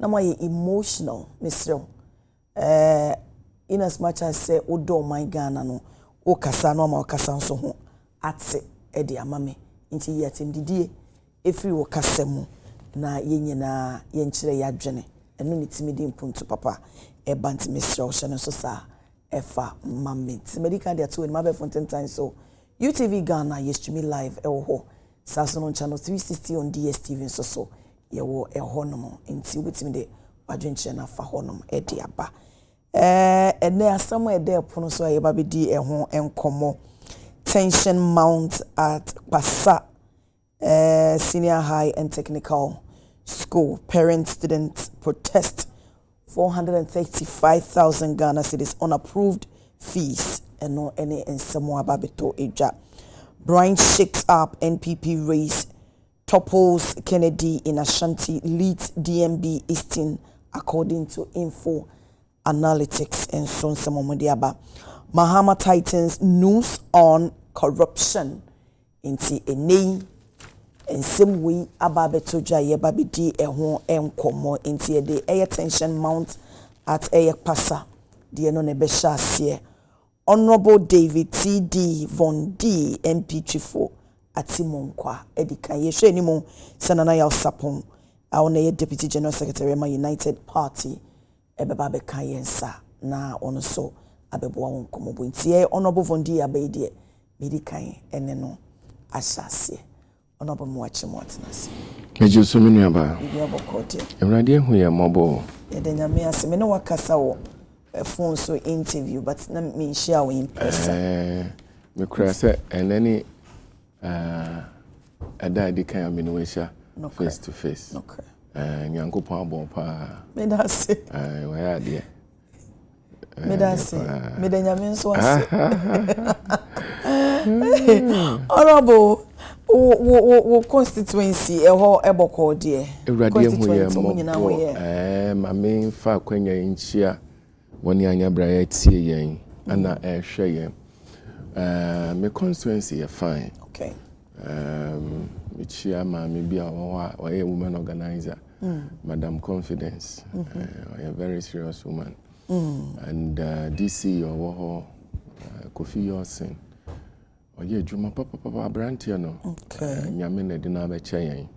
na my emotional Mr. In as much as say odo my Ghana no o kasa no ma kasa nso ho ate e de amame nti yetim didie efiri wo kasa mu na yenyina yenkyere yadwene eno nitimi di mpuntu papa e banti Mr. o hye so sa efa mamit medical dia to in my fonten time so UTV Ghana used to me live ho Sasono channel 360 on DSTV so ye wo honom nti wetimi de wadwenche na fa honom e de aba ene asamo e de pono so ye ba be di ho enkomo tension mount at Pasa Senior High and Technical School. Parents students protest 435,000 Ghana cedis unapproved fees and no any in Samoa Babeto Eja. Brian shakes up NPP race, topples Kennedy in Ashanti, leads DMB Easton according to Info Analytics and Son Samomodiaba. Mahama Titans news on corruption inti eni ensem wi ababeto jaye babidi ehon enkomo inti e de tension mount at Pasa de no ne be hye Honorable David TD Von D MP34 atimonkwa edika ye hwe ni mo sanana ya sapon awon ye Deputy General Secretary ma United Party ebeba be kan yensa na ono so abebo won komobo ntie Honorable Von D abede medikan ene no asase Honorable Muachi Motinas mejo so menu aba bibi obokote ewrade hu ye mobo yedanyame ase me no wakasa wo phone so interview but na me share we in person me kura se enani ada kan me no we sha face to face okay nyankopon abon pa me da se we ya de me da se me danyame nso ase Honorable wo constituency eho eboko de ewrade hu ye mo ma me fa kwanya nchia woni anya bra tie yen ana hwe yen me constituency is fine okay me chia ma me bia wo a woman organizer Madam Confidence a very serious woman and DC wo Kofi Yosin oye juma papa brantia no nyame na de na be chen yen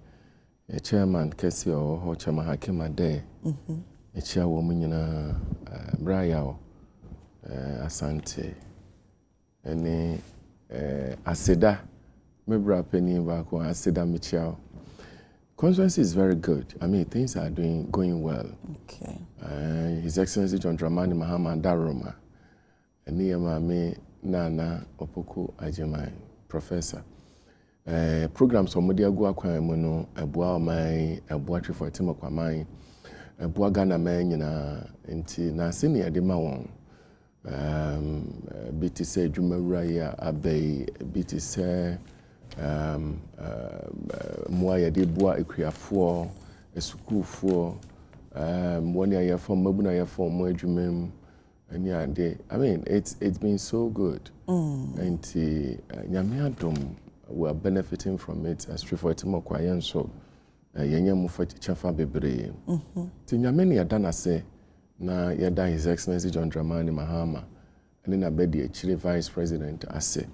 chairman kesi ho chama hakima de chia wo munyina braya asante ene aseda me bra pani ba ko aseda me chia constituency is very good. I mean, things are going well. Okay. His Excellency John Dramani Mahama Daroma, Niyama me Nana Opoku Ajemai, Professor. Programs on Modia Gua Kwamono, Abua Mai, Abua for Timo Kwamai, Abua Ghana Man, Inti Nasini Adimawon, BTC Jumaraya Abbey, BTC. Moya de bois ekriafo esukufo one year from mabuna year for mo adwumem ani ade I mean it's been so good and nyame adom we are benefiting from it as Triforty Mokwayen so yenya mu fa chafa bebre ti nyame ne yada na se na yada His Excellency John Dramani Mahama ani na bedi a Vice President ase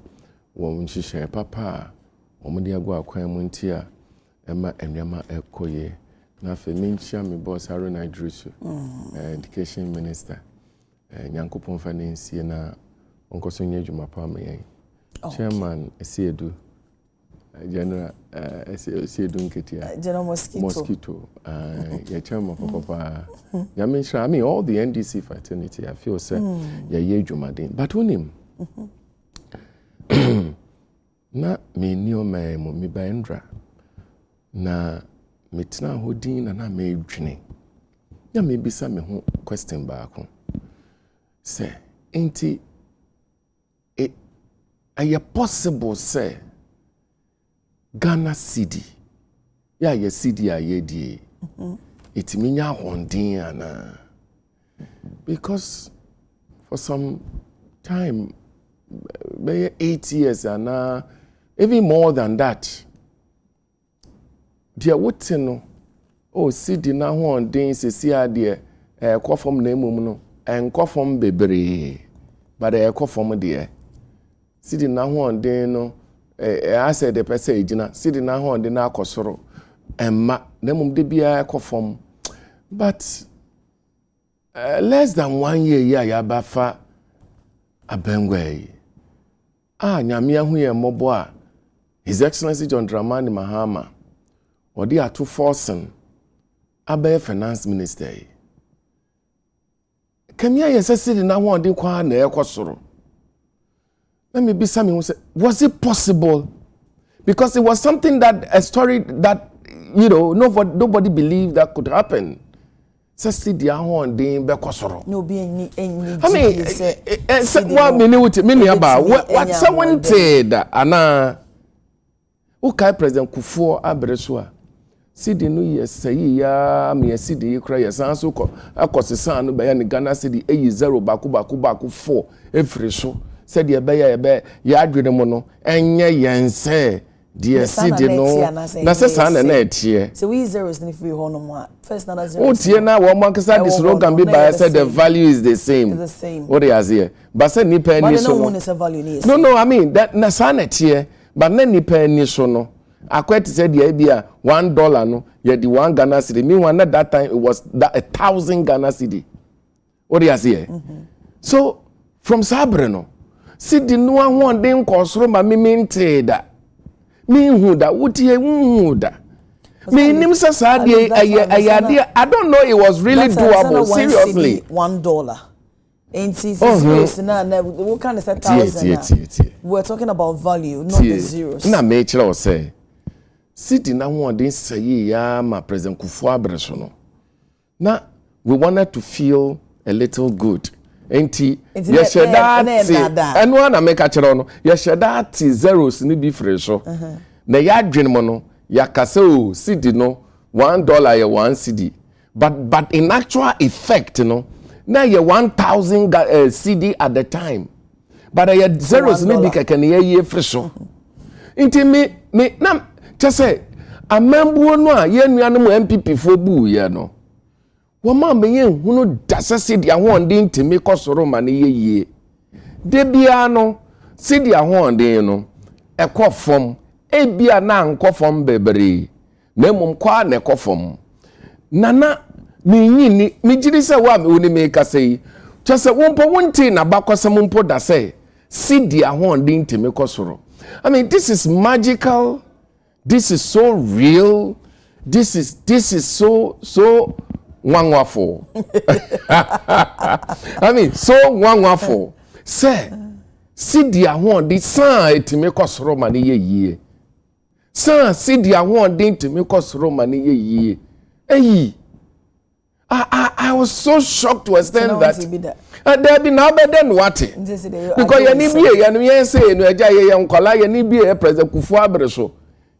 wo nhihye papa omudi agwa akwan mu ntia ema enwema ekoye na fe minchia me boss Haruna Idrisu Education Minister nyankopon fa ne nsie na onkoso nye dwuma pa ma yen Chairman Esiedu General Esiedu Nketia General Mosquito ya chairman papa ya mention I mean all the NDC fraternity I feel say ye dwuma den but onim na me nioma mo mi bandra na metna hodin na me dwene ya me bisa me ho question baako say enti are possible say Ghana city ya ye city aye die etiminya hondin ana because for some time maybe 8 years and even more than that. Dear Wotino, oh cedi na ho den sesi ade ekofom na emum no enkofom bebre but ekofom de cedi na ho den no ase de pese ejina cedi na ho den na akosoro emma na emum de bia ekofom but less than 1 year ya bafa abengwe nyame ahu ye mobo a His Excellency John Dramani Mahama odi ato forcing abe finance minister kemia yesesiri na ho odi kwa na ekosoro let me be some who say was it possible because it was something that a story that nobody believed that could happen say dia ho odi be kosoro no be any I mean what mini about what someone said ana ukai president Kufuor abreso a cedi no yesayi ya me cedi yekra yesan ko akosesa no be ya ne Ghana cedi 0 baku 4 efiri so said ye be ya adwene mo no enye yense de cedi no na se san na etie so we zeros ni free hono mo first na zero o tie na wo man kasa the slogan be by said the value is the same what they are here but say nipa ni so no I mean that na san etie but na nipa ni so no akweti said the idea $1 no ye the 1 Ghana cedi meanwhile at that time it was that 1,000 Ghana cedi what you see so from sabre no cedi no ahon den kosoro ma me mente da me hu da wutie hu da me nim sa saade ayade I don't know it was really doable seriously $1 ain't zeros na what kind of 1,000 we're talking about value not the zeros na me kire o say cedi na ho den sayi ya ma president Kufuor abreso no na we wanted to feel a little good enti ye sheda eno na make kire no ye sheda zeros ni bi free so na ya dwen mo no ya kase o cedi no $1 ye 1 cedi but in actual effect no na ye 1,000 cedi at the time but ye zeros ni bi keke na ye free so enti me na chese amambuo no a ye nuanom MPP fo bu ye no wo ma me ye hunu dasa cedi ahonde ntimi kosoro ma ne ye de bia no cedi ahonde no ekofom ebia na nkofom bebre na mum kwa na ekofom nana me nyini me giri se wa me woni me kasei chese wompo wonti na bakosem mpo da se cedi ahonde ntimi kosoro I mean this is magical. This is so real. This is so wonderful. I mean, so wonderful. Say, cedi ahon di san etime kosoro ma ne ye. San cedi ahon di etime kosoro ma ne ye. Eyi. I was so shocked to understand that. There be now better than what? Because you need be you say no eja ye nkola you need be president Kufuor abreso.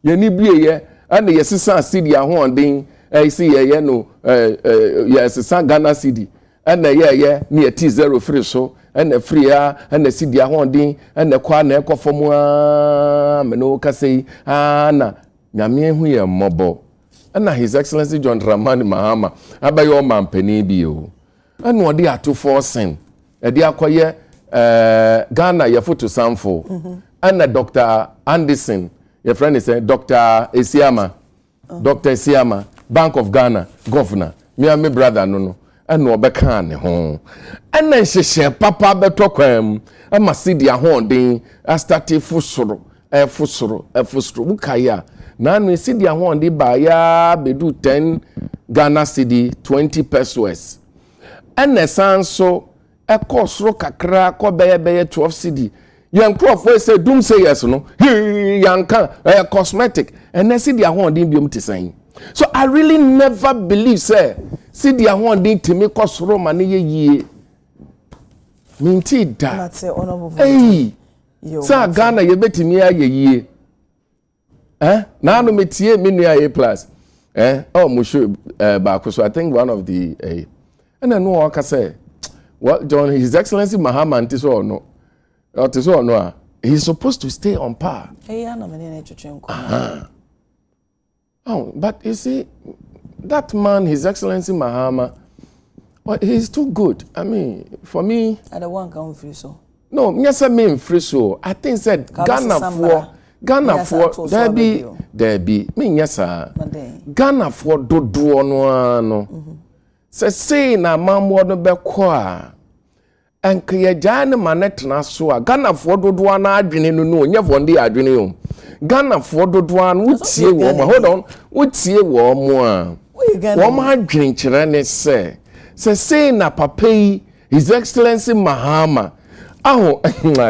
You need be ye and the sister cedi ahon den see ye no yes Ghana cedi and ye near T0 free so and the free and the cedi ahon den and the kwa na ekofom me no ka say na nyame hu ye mobo and His Excellency John Dramani Mahama abayo mampani bi o and no dey ato forcing e dey akoye Ghana ye photo sample and Dr. Anderson your friend is Dr. Esiama Dr. Esiama Bank of Ghana governor me brother no and no beka ne ho and then she papa beto kwam ama cedi ahon den a start fusoro bukaya na no cedi ahon den ba ya bedu 10 Ghana cedi 20 pesos and so e kosoro kakra ko beye 12 cedi young prof we say doom say yes no yanka cosmetic and then cedi ahon den biom tisan so I really never believe say cedi ahon den timi kosoro ma ne ye minti da that's honorable hey sa Ghana ye betimi aye na no metie menu aye plus oh mo show back so I think one of the and then no waka say well John His Excellency Mahama ntiso or no he's supposed to stay on par. Hey, I'm not oh, but you see, that man, His Excellency Mahama, well, he's too good. I mean, for me... I don't want to come free so. No, yes, I mean free so. I think said Ghana for there be me yes Ghana for do no. Say na mamwo no be kwa. Enke ye jane manet na so a Ghana for do na adwene no nya vonde adwene o. Ghana for do no wutie wo mo. Hold on. Wutie wo mo a. Wo ma adwene kire ne say na papa His Excellency Mahama. Oh,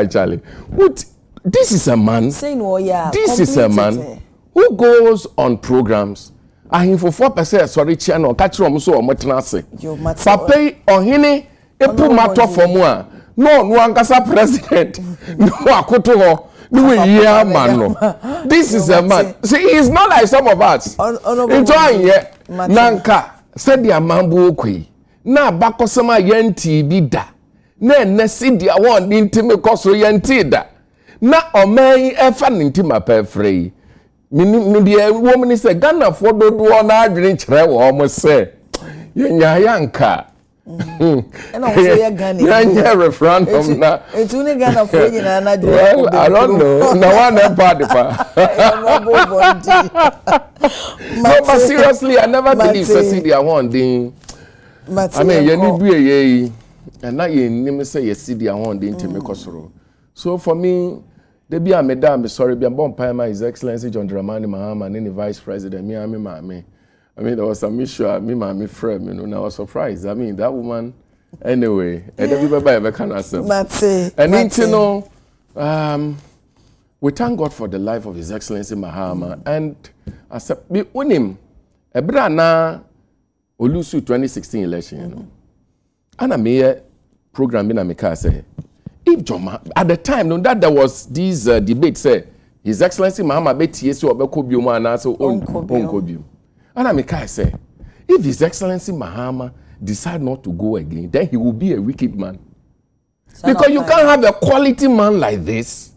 Charlie, what? This is a man. This is a man who goes on programs. And for 4% sorry, channel catch room so much. Papa or hine epu matter for moi. No, ankasa president. No, akoto. No, yeah, man. This is a man. See, he's not like some of us. Enjoy ye. Nanka said the amambu okwi. Na bakosama yenti bida. Na si dia won di ntime koso yenti da. Na oman efa ntima pa free. Mi dia woman say Ghana for dodo na adwene kire wo mo say. Yenya yanka. And also Ghana. Referendum na. Etu ni Ghana for nyina na adwene. Well, I don't know. Na one party pa. No, but seriously, I never believe say dia won din. I mean, you need be and now you name say you see the one the intime kosoro. So for me, they be a madam, sorry, be a bomb payma His Excellency John Dramani Mahama and the Vice President, me. I mean, there was some issue, me friend, you know, and I was surprised. I mean, that woman, anyway, and everybody ever can answer. And you know, we thank God for the life of His Excellency Mahama, and I said, we own him. Ebrana Olusu 2016 election, you know. And I made program in America say, if John at the time, no, that there was this debate say, His Excellency Mahama beti so obekobio ma na so onkobio. And I say, if His Excellency Mahama decide not to go again, then he will be a wicked man. Because you can't have a quality man like this.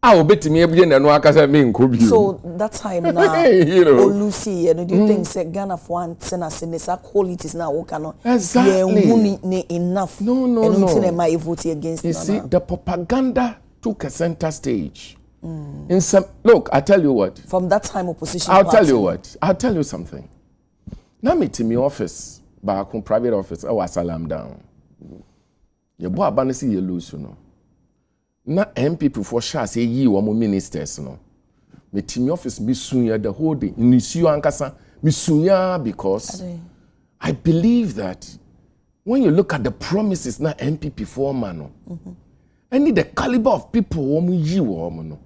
I will bet me every no akasa me nkobio. So that time now, you know, Olusi, you know, do you think say Ghana for one sena senesa qualities now we cannot exactly enough? No. Vote against. You see, the propaganda took a center stage. In some look, I tell you what. From that time, opposition. I'll tell you what. I'll tell you something. Now me to my office, back home private office. I was salam down. You boy abanisi you lose, you know. Na MPP for sure say yi wo ministers no. Me team office me sunya the whole day. Nisiu ankasa me sunya because I believe that when you look at the promises na MPP for man no. And the caliber of people wo yi wo no.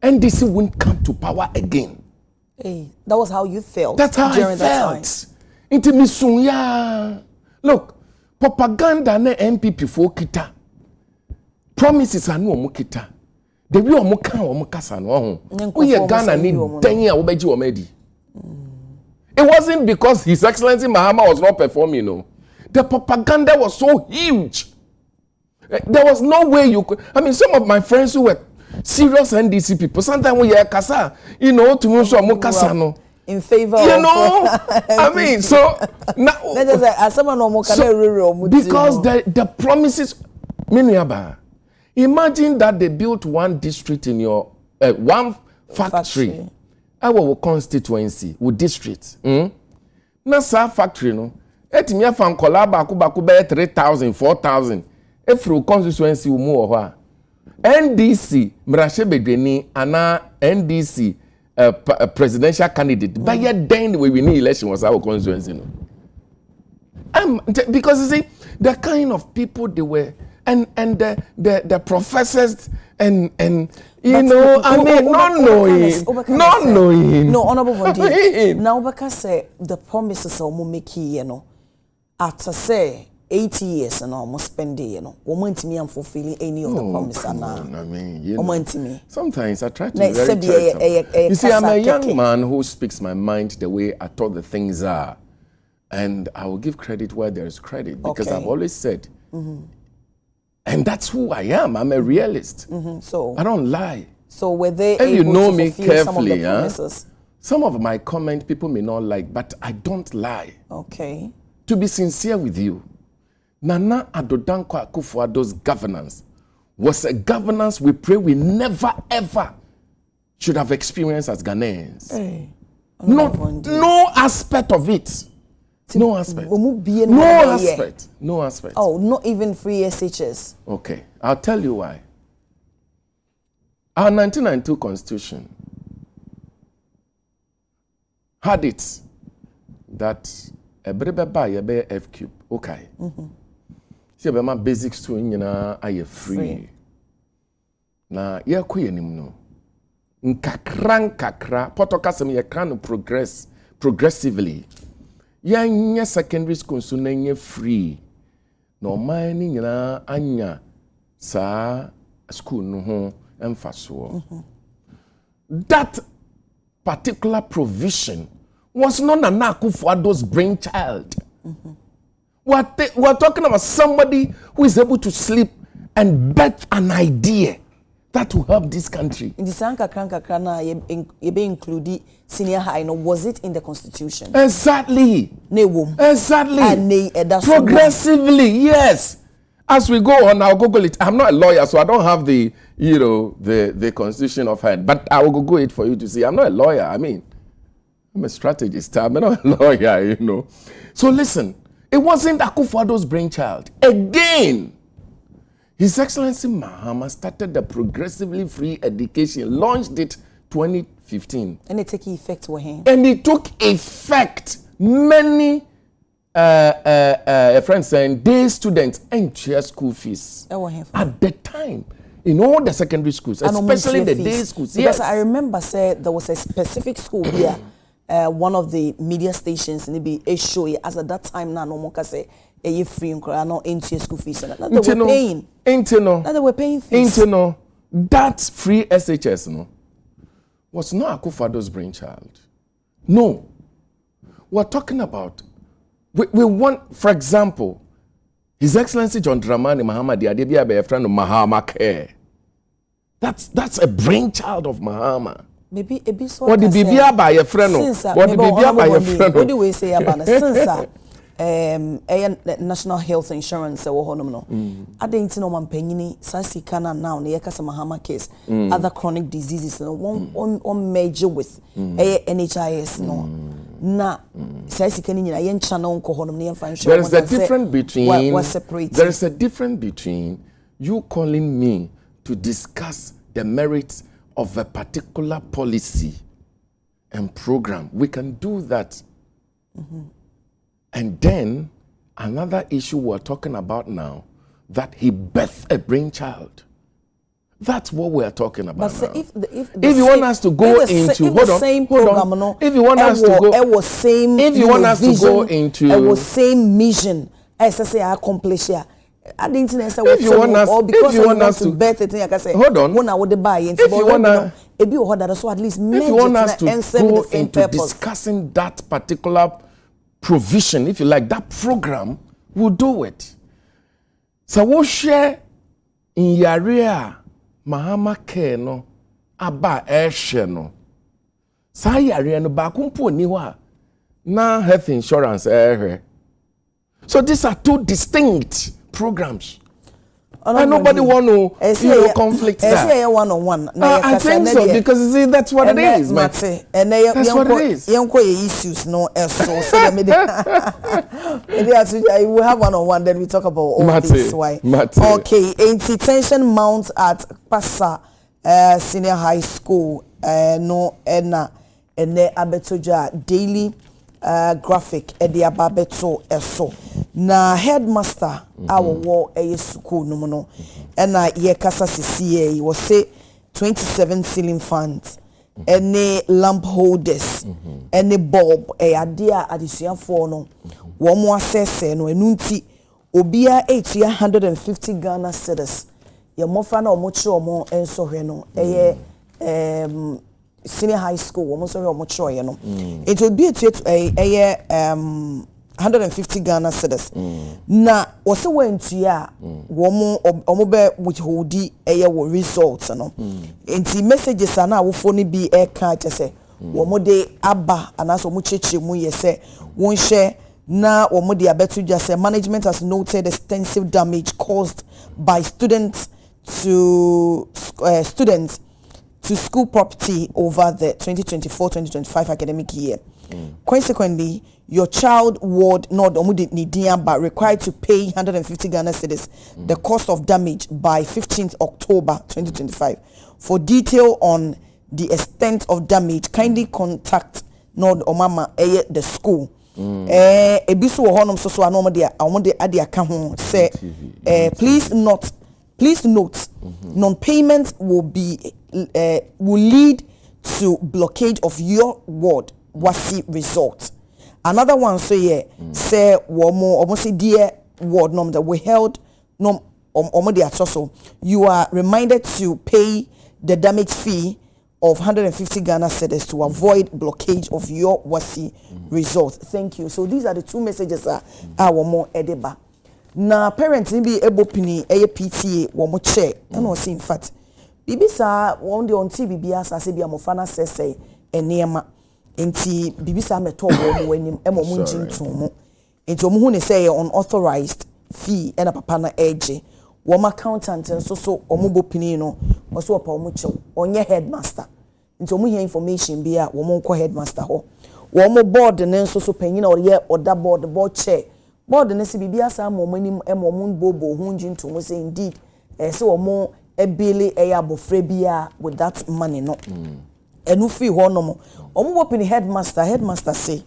NDC won't come to power again. Hey, that was how you felt. That's how I felt. Into me sunya. Look, propaganda na MPP for kita. Promises are no mukita. The way omo kan omo kasa no ho. We Ghana ni den a wo beji wo medi. It wasn't because His Excellency Mahama was not performing, no. The propaganda was so huge. There was no way you could. I mean, some of my friends who were serious NDC people, sometimes we hear kasa, you know, to me so omo kasa no. In favor you know, I mean, so now because the promises miniaba. Imagine that they built one district in your one factory. Our constituency with district. Na sa factory no. Etimi afan kola baku be 3,000, 4,000. Efru constituency umu oha. NDC mrashe bedweni ana NDC presidential candidate. But yet then we win election was our constituency no. Because you see the kind of people they were and the professors and you know I mean not knowing no honorable Vondi now because say the promises are more making you know after say 80 years and almost spending you know moment me am fulfilling any of the promises now I mean you know, me sometimes I try to be very you see I'm a young man who speaks my mind the way I thought the things are and I will give credit where there is credit because I've always said and that's who I am. I'm a realist. So I don't lie. So were they and able you know to me carefully, some of the promises? Some of my comment people may not like, but I don't lie. Okay. To be sincere with you, Nana Addo Dankwa Akufo-Addo's governance was a governance we pray we never ever should have experienced as Ghanaians. Hey, no aspect of it. No aspect. No aspect. Oh, not even free SHS. Okay, I'll tell you why. Our 1992 constitution had it that a brebe F cube. Okay. See, my basics to are free. Na ye kuyenim no. Nkakra potokasem ye can progressively. Ye secondary school so na free. No man ni nyina anya sa school no ho emfaso. That particular provision was not Nana Akufo-Addo's brainchild. We're talking about somebody who is able to sleep and bet an idea that will help this country. In the Sankakranka na you be included senior high. No, was it in the constitution? Exactly. Exactly. Progressively, yes. As we go on, I'll Google it. I'm not a lawyer, so I don't have the constitution of hand. But I will Google it for you to see. I'm not a lawyer. I mean, I'm a strategist. I'm not a lawyer, So listen, it wasn't Akufo-Addo's brainchild. Again, His Excellency Mahama started the progressively free education, launched it 2015. And it took effect with him. And it took effect. Many friends saying day students and share school fees at the time in all the secondary schools, especially the day schools. Because I remember there was a specific school here. One of the media stations maybe a show as at that time now no more say a free and not into school fees. They were paying. They were paying fees. That free SHS was not Akufo-Addo's brainchild. No. We're talking about we want, for example, His Excellency John Dramani Mahama Adebia be a friend of Mahama Care. That's a brainchild of Mahama. Maybe a bit so. What the Bibia by a friend? What the Bibia by a friend? What do we say about since national health insurance no. I didn't know man penny sasi kana now ne yakasa Mahama case other chronic diseases no one major with NHIS no na sasi kani nyina yen channel nko honom ne yemfa there is a difference between there is a difference between you calling me to discuss the merits of a particular policy and program. We can do that. And then another issue we're talking about now, that he birthed a brainchild. That's what we're talking about. But if you want us to go into hold on. If you want us to go, it was same. If you want us to go into, it was same mission. As I say, I accomplish here. I didn't say if you want us, because you want us to bet it, I can say hold on. When I would buy it, if you want us, it be ordered so at least. If you want us to go into discussing that particular provision, if you like, that program, we'll do it. So we'll share in Yaria Mahama Care no aba eshe no. Sa Yaria no ba kumpo niwa na health insurance So these are two distinct programs. And nobody want to conflict that. One-on-one. I think so, because you see, that's what it is, man. That's what it is. Issues, no, so we have one-on-one, then we talk about all this. Why? Okay, tension mounts at Pasa Senior High School. No, and Abetoja daily graphic at the Ababeto eso. Na headmaster our war school no no and ye kasa CCA was say 27 ceiling fans any lamp holders any bulb idea addition for no one more assess no enunti obia 850 Ghana cedis ye mofa na omocho omo enso hwe no senior high school womo so hwe omocho ye no it will be 150 Ghana cedis. Na wose went ya womo be withholdi results no. Enti messages ana wo phone bi e ka che say wo de aba anaso mo cheche mu yese won share na wo de abetu just say management has noted extensive damage caused by students to school property over the 2024-2025 academic year. Consequently, your child ward not but required to pay 150 Ghana cedis, the cost of damage by 15th October 2025. For detail on the extent of damage, kindly contact Nord Omama the school. Ebisu honum so I want the adia ho say please note non-payment will lead to blockage of your ward wasi result. Another one say almost dear ward nom that we held nom you are reminded to pay the damage fee of 150 Ghana cedis to avoid blockage of your wasi result. Thank you. So these are the two messages our more edeba. Na parents be able pini PTA wo check and was in fact bibi sa won de on TV as say bia mofana sese enema enti bibi sa meto wo wanim emo mu njinto mu enti omu hu ne say unauthorized fee and papa na eje wo accountant so omu bo pini no wo so opa omu chew onye headmaster enti omu hear information bia wo nko headmaster ho wo board ne so panyina or ye oda board chair board ne se bibia sa momanim emomon bobo hunjin to say indeed say omo ebele abofre bia with that money no enu free ho no mo omo open headmaster say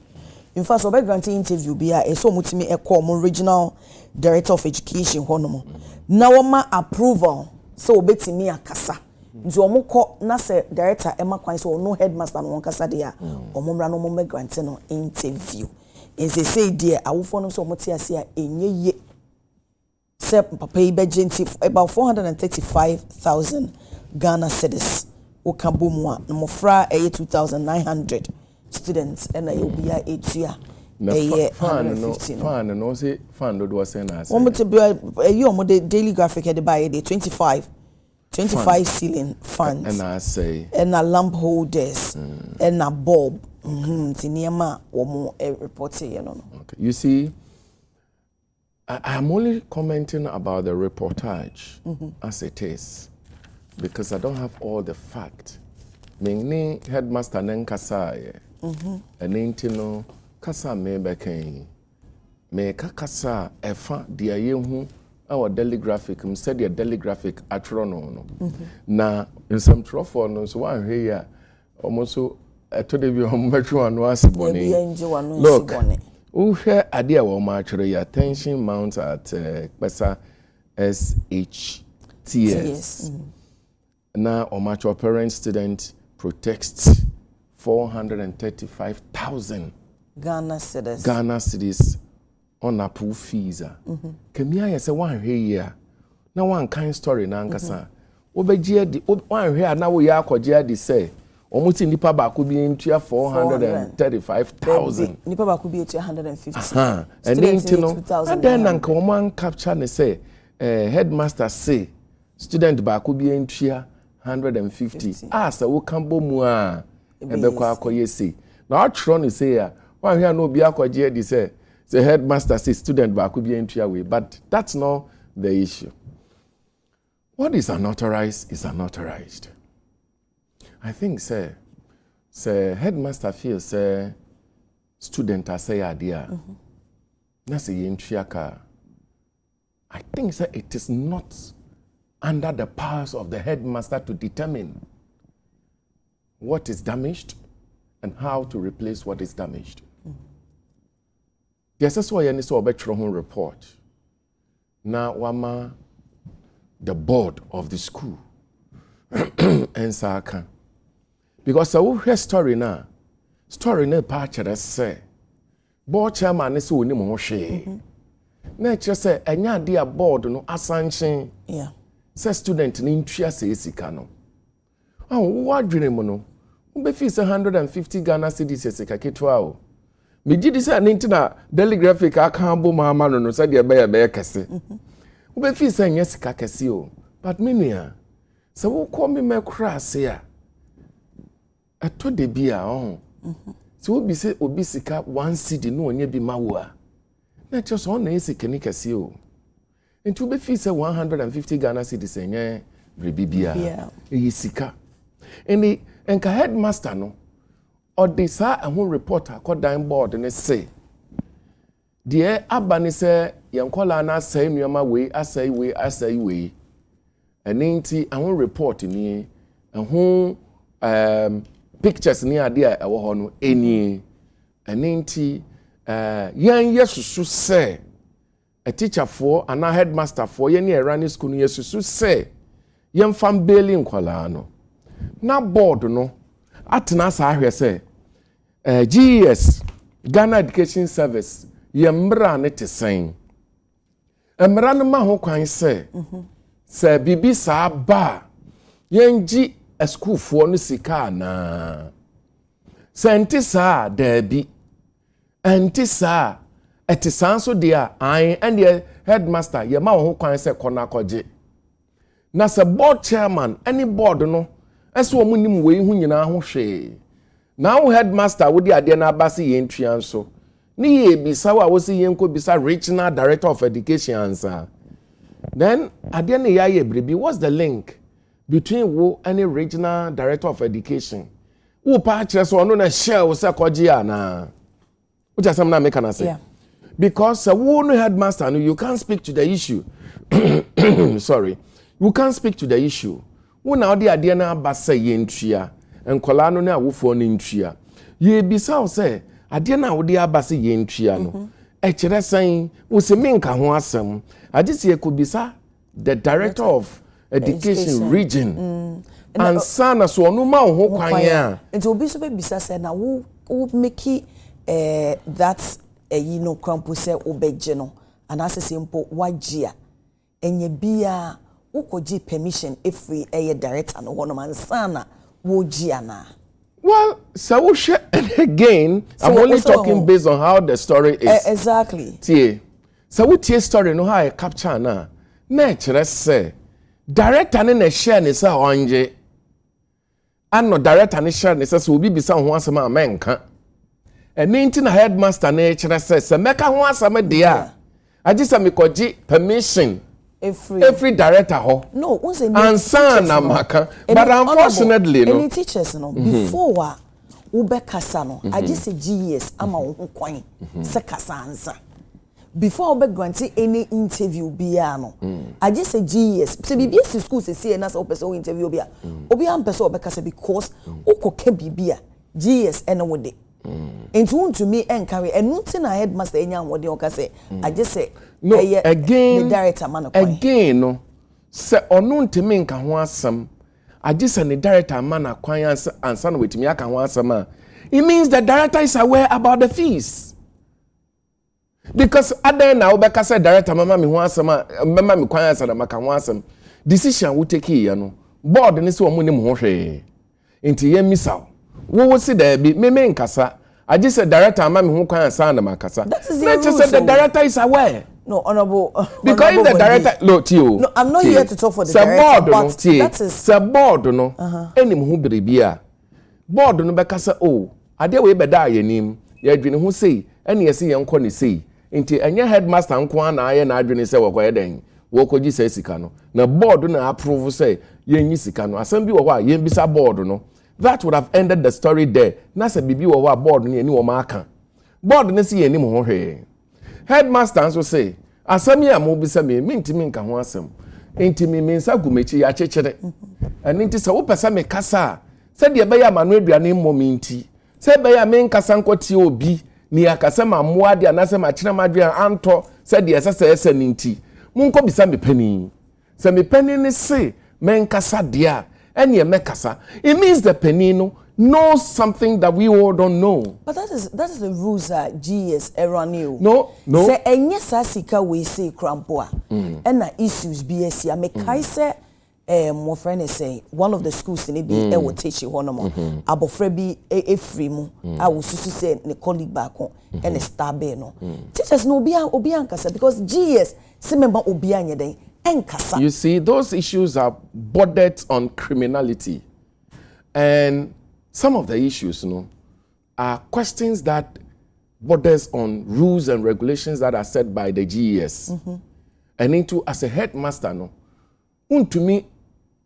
in fact so be granting interview bia so mutimi omo regional director of education ho no mo na woma approval so obetimi akasa nti omo ko na say director ema kwan so no headmaster no kasa dia omo mra no mo grant no interview. In say dear awofo no so moti ase a enye ye se papa yi begenti about 435,000 Ghana cedis o kambomu a mofra 2,900 students and obia etua fan no say fan do say na say omo te the daily graphic head by the 25 ceiling fans and I say and a lamp holders and a bulb. Okay. You see, I'm only commenting about the reportage as it is because I don't have all the fact. Mingni headmaster nenkasa enintino kasa me beken me kakasa efa dia yehu our daily graphic said the daily graphic atrono no na in some trofo no so one here almost to the look, who share idea what much your attention mounts at Pesa SHTS. Now, a mature parent student protects 435,000 Ghana cedis on a pool fees. Kemia say one here. Now one kind story na nkasa. Obeji one here now we are koji say. Omuti nipa ba ku bi ntua 435,000 nipa ba ku bi 150 and then and then nanka woman capture ne say headmaster say student ba ku bi ntua 150 as we can bo mu a ebe kwa akoye say na atro no say ya wan hia no obi akoje di say headmaster say student ba ku bi ntua we, but that's not the issue. What is unauthorized is unauthorized. I think say headmaster feels say student say idea. Na say yentwiaka. I think say it is not under the powers of the headmaster to determine what is damaged and how to replace what is damaged. Yes, that's why you need to obey report. Now, wama the board of the school and Saka. Because I will hear story now patch that say board chairman is only more share. Nature say enya dia board no assanction. Yeah. Say student ni ntwa say sika no. Ah wo adwene mu no. Wo be fee 150 Ghana cedis sika ketwa o. Me gidi say ninti na daily graphic aka bo mama no say de be kese. Wo be fee say nya sika kese o. But me nua. So wo call me me kra say a eto de bia oh so obi say obi sika 1 cedi no onye bi mawo a na just on na esikani kase o nti be fee say 150 Ghana cedis enye brebibia e sika eni enka headmaster no odi sa ehun report akodan board ne say de abani say yenkola na asai nuama we asai we eni nti ehun report ni ehun pictures ni ade a ewo ho no eni nti yan yesusu say a teacher for and a headmaster for ye near running school yesusu say yan fam bailing kwala no na board no atena sa ahwe say GES Ghana Education Service ye mbra ne tesen mbra no ma ho kwan say bibi sa ba yenji a school for no sika na senti sa dabi enti sa etisanso dia an and the headmaster ye ma ho kwan say kona koje na se board chairman any board no eso omu nim we hu nyina ho hwe na wo headmaster wo di ade na abase ye ntwian so ni ye bisa wa wo se ye nko bisa regional director of education answer then ade na ya ye brebi what's the link between wo any regional director of education wo pa kire so no na share wo se koje ana wo just am na make na say because wo no headmaster no you can't speak to the issue sorry you can't speak to the issue wo na odi ade na abasa ye ntua enkola no na awofo no ntua ye bisa wo say ade na odi abasa ye ntua no e kire san wo se menka ho asem agisi e ko bisa the director of education region and sana so no ma ho kwan ya nti obi so be bisa say na wo make that you know crampo say obeje no and asese mpo wagia enye bia ukoji permission every director no hono man sana wo gia na well so we share again so I'm only talking based on how the story is exactly tie so we tie story no how I capture na kire say director ne na share ne say onje anno director ne share ne say so obi bisa ho asema amenka eni na headmaster na kire say meka ho asema de a agisa me koji permission every director ho no and son na maka but unfortunately no any teachers no before we be kasa no agisa GES ama wo kwan se kasa ansa before we grant any interview bia no agisa GES se BBS school se see na so person interview bia obi am person obekasa because ukoka bibia GES ene wode into to me encourage and na headmaster enya wode o ka say agisa no again the director man again no se onu ntimi nka ho asem agisa ne director man akwan ansa na wetimi aka ho asem a it means the director is aware about the fees because other now obeka say director mama me ho asem mama me kwan ansa na maka ho asem decision wo take here no board ne se omo nim ho hwe enti ye misal wo si da bi me nkasa agisa director mama me ho kwan ansa na makasa that is the director is aware. No, honorable. Because if the director, look, Tio. No, I'm not here to talk for the director, but that is. Sir board, no. Any who be beer. Board, no, because oh, I dare we be die in him. Ye dream who say, and ye see young Connie say. Into and your headmaster and Kwan, I and I dream say, what we're doing. Woko ji say Sikano. Now, board, no, approve say, ye Sikano. Assembly or why, ye bisa board, no. That would have ended the story there. Nasa bibi or what board, ni any marker. Board, no see any more here. Headmasters will say, asami a mo bisa me ntimi nka ho asem ntimi me nsa gumechi ya chechere and nti se wo pesa me kasa se de be ya manu aduane mo me nti se be ya me nkasa nkoti obi ni akasa ma mo ade anase ma kire ma aduane anto se de ese ni nti munko bisa me pani se me pani ne se me nkasa de a ene me kasa it means the pani no knows something that we all don't know. But that is the rules that GES era new. No. Say enye sasika we say crampoa. And na issues BSC. I make kai say my friend is saying one of the schools in be e will teach you honomo. Abofre bi e free mu. I will susu say ne colleague back on and star be no. Teachers no obi ankasa because GES se member obi anye den enkasa. You see those issues are bordered on criminality. And some of the issues, are questions that borders on rules and regulations that are set by the GES. And into as a headmaster, to me,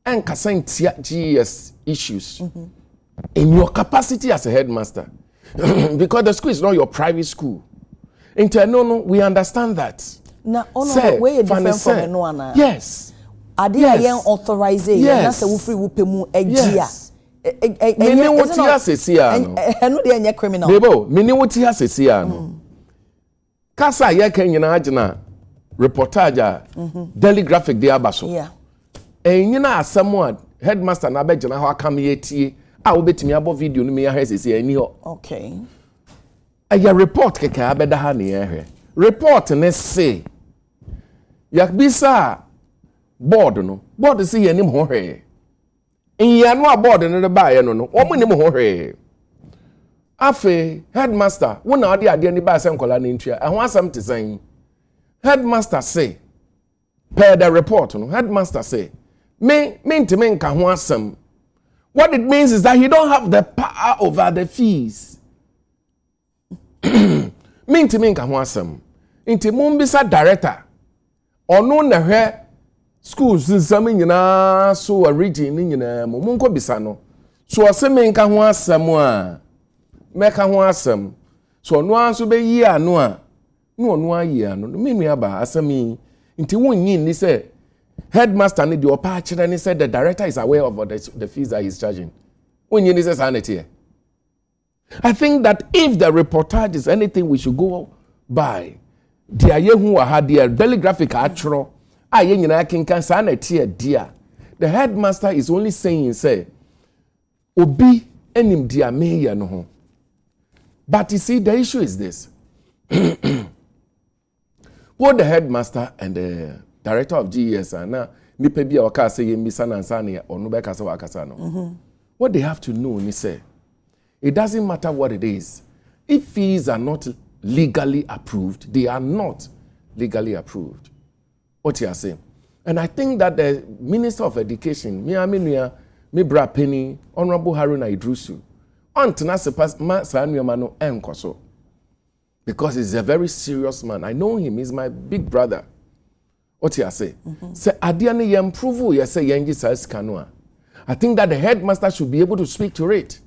and GES issues in your capacity as a headmaster, because the school is not your private school. We understand that. Now, where you different from no one. Yes. Are they authorized? Yes. That's a yes. Many what you have says here. No, they are criminal. Debo, many what you have says here. Kasa ye Kenya ajina reportage daily graphic de abaso. Yeah. Nyina someone headmaster na be jina ho aka me etie a obetimi abo video no me ya says here ani ho. Okay. Aya report keke abeda ha ne ye report ne say yakbisa board say ye nim ho hwe. In no board no ba ye no omo nim ho hwe. Afe headmaster wona ode ade ni ba se nkola na ntua ho asam te san. Headmaster say per the report headmaster say me ntime nka ho asam. What it means is that he don't have the power over the fees. Me ntime nka ho asam. Nti mumbisa director ono na hwe schools nsam nyina so a region nyina munko bisa no so asem nka ho asam a meka ho asam so ono anso be yi ano a no ono ayi ano me nua ba asami nti wonyi ni say headmaster ni the opa kire ni say the director is aware of the fees that he's charging wonyi ni say sanity. I think that if the reportage is anything we should go by dia yehu wa ha dia daily graphic atro aye nyina kinkan sanity dia the headmaster is only saying say obi enim dia meya no ho. But you see, the issue is this. Both the headmaster and the director of GES are now, what they have to know is say, it doesn't matter what it is. If fees are not legally approved, they are not legally approved. What you are saying. And I think that the Minister of Education, me bra penny, Honorable Haruna Idrusu, because he's a very serious man. I know him, he's my big brother. What you say? Say adiane ye improve ye say yenji size canoa. I think that the headmaster should be able to speak to it.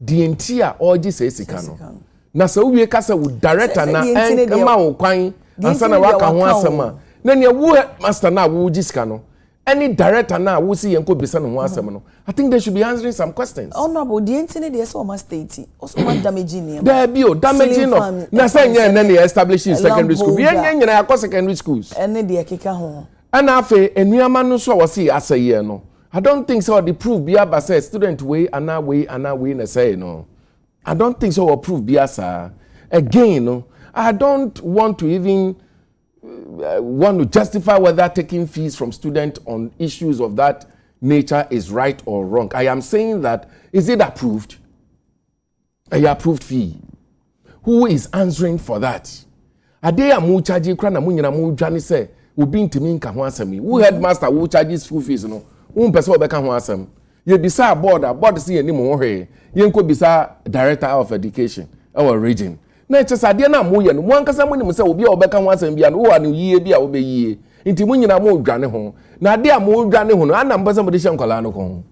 The entire orji say sikano. Na se uwe kasa u director na ema wo kwan ansa na waka ho asema. Na ne wo headmaster na wo jiskano. Any director now who see Yanko Bissan and Wasamano, I think they should be answering some questions. Oh no, but the internet is so much state. Also, one damaging. There be damaging of Nasanya and then they establishing secondary school. Bien, I call secondary schools. And then they kick a home. And after a new man so was see as a year no. I don't think so. The proof be about say student way and now way and say no. I don't think so. Proof be as again. No, I don't want to even. Want to justify whether taking fees from students on issues of that nature is right or wrong. I am saying that, is it approved? A approved fee. Who is answering for that? Ade amu charge kra na munyina mu dwane say obi ntimi nka ho asem. Who headmaster who charges school fees no? Who person obeka ho asem. Ye bisa board say anim ho hwe. Ye nko bisa director of education our region. Na chesa ade na mo ye no mo ankasa mo nim se obi a obeka ho asem bia no wo anu yie bia wo be yie nti mo nyina mo dwane ho na ade a mo dwane ho no ana mbasa mo de hyenkola no ko.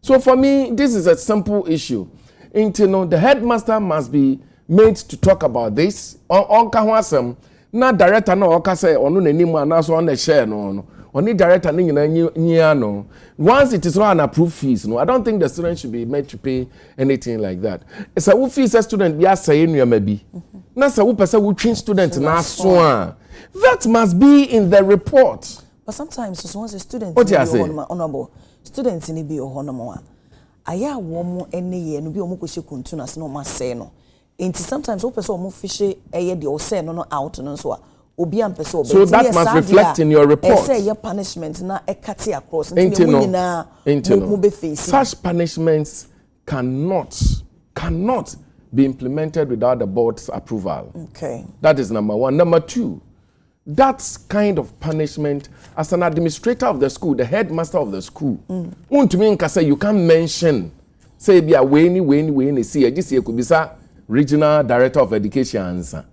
So for me this is a simple issue. No, the headmaster must be made to talk about this on ka ho asem na director na o ka say onu nanim ana so on the share no oni director ni nyina nyia no. Once it is not an approved fees no, I don't think the student should be made to pay anything like that. It's a who fees a student be say enu maybe na say who person who train student na so that must be in the report. But sometimes so once a student what you say honorable students ni bi ohonomo a aya wo mo ene ye no bi o mo kwese kuntu na se no ma say no enti sometimes who person o mo fishe eye de o say no out no so so that must reflect in your report. Say your punishment na ekati across. Such punishments cannot be implemented without the board's approval. Okay. That is number one. Number two, that kind of punishment as an administrator of the school, the headmaster of the school, you can't mention say be a way see a GC could be regional director of education answer.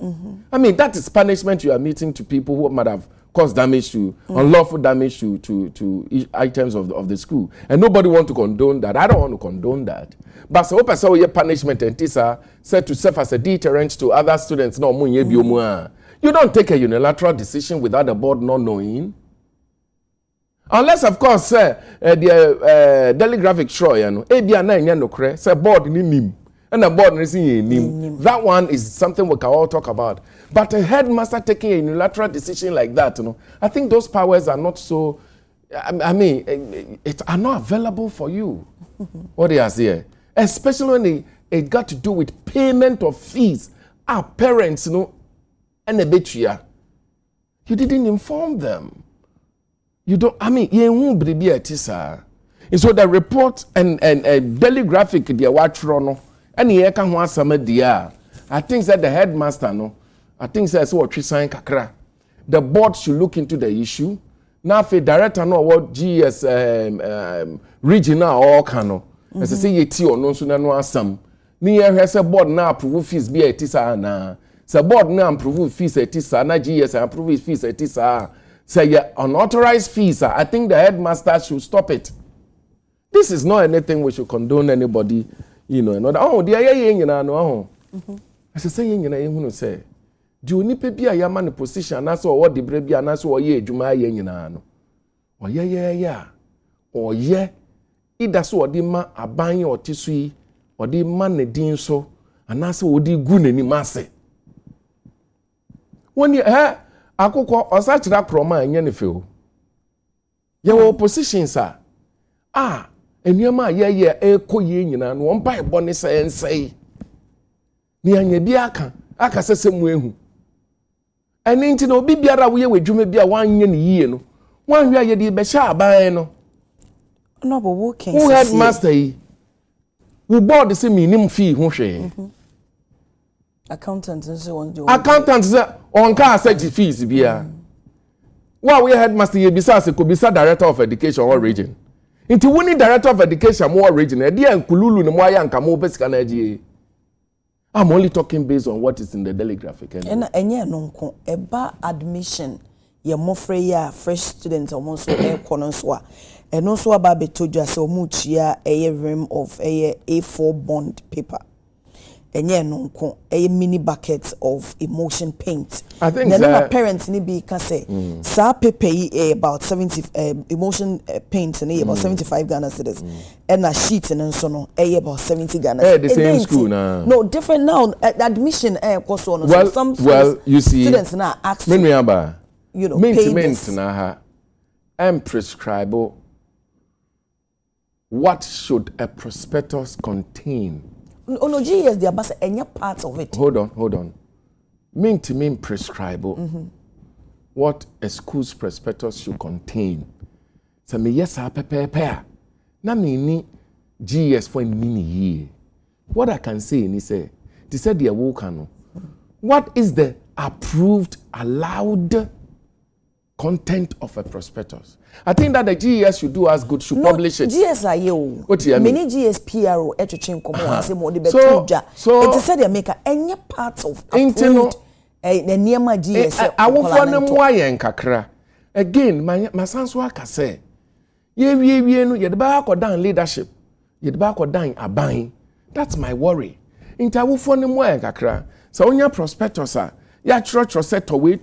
I mean, that is punishment you are meeting to people who might have caused damage to unlawful damage to items of the school, and nobody want to condone that. I don't want to condone that. But so your punishment and tisa said to serve as a deterrent to other students. No, you don't take a unilateral decision without the board not knowing. Unless, of course, the daily graphic show, say board ni nim. And the board is in that one is something we can all talk about. But a headmaster taking a unilateral decision like that, I think those powers are not so. I mean, it are not available for you. What they are here, especially when it got to do with payment of fees. Our parents, and a bit here. You didn't inform them. You don't. I mean, you won't be a tisa. And so the report and daily graphic they watch run. And here can want some idea. I think that the headmaster, I think that's what she saying kakra. The board should look into the issue. Now, if the director know what GS regional or cano, as I say, yet or no sooner no some. Near has a board now approve fees be a tisa na. So board now approve fees a tisa na GS approve fees a tisa. Say unauthorized fees. I think the headmaster should stop it. This is not anything we should condone anybody. Another no. I say say, do you be a yaman position? And that's what the baby and that's what ye Juma no. Or or either so the ma a buying or tisui or the man a din so, and that's what the goon any masse. When you I could call or such that chroma and yenifil. Your opposition, sir. And your ma eko yin and one by bonny say and say. Near biaka, aka say some way. And ain't no bibiara we with you be a 1 year no. 1 year ye besha by no. No, but walking. Who had master? Who bought the same minimum fee? Who she? Accountants and so on. Accountants on car set fees be a. Well, we had master ye besides could be director of education or region. Into winning director of education more region, dear and Kululu no more young come over scanner. I'm only talking based on what is in the daily graphic. And no eba admission, ye more fresh students almost air cornerswa. And also about betoja so much ya a rim of a A4 bond paper. And a mini bucket of emotion paint. I think my parents need be can say sa paper about 70 emotion paint and about 75 Ghana cedis and a sheet and so no about 70 Ghana. The same school now. No, different now. Admission course on. Well, some you see, students now ask maintenance na and prescribe what should a prospectus contain. Oh no, GS they are but any part of it. Hold on. Mean to mean prescribe what a school's prospectus should contain. So me yes pair. Na me ni GS for mini year. What I can say ni say, they said they are what is the approved, allowed content of a prospectus? I think that the GES should do as good, should publish it. GS are you. What do you mean? Many GS PRO etching common say more the so it said they make any part of approved the near my GS. I will find them why and kakra. Again, my son's work I say. Ye no ye the back or down leadership. Ye the back or down a buying. That's my worry. Into I will find them why and kakra. So on your prospectus ya church set away.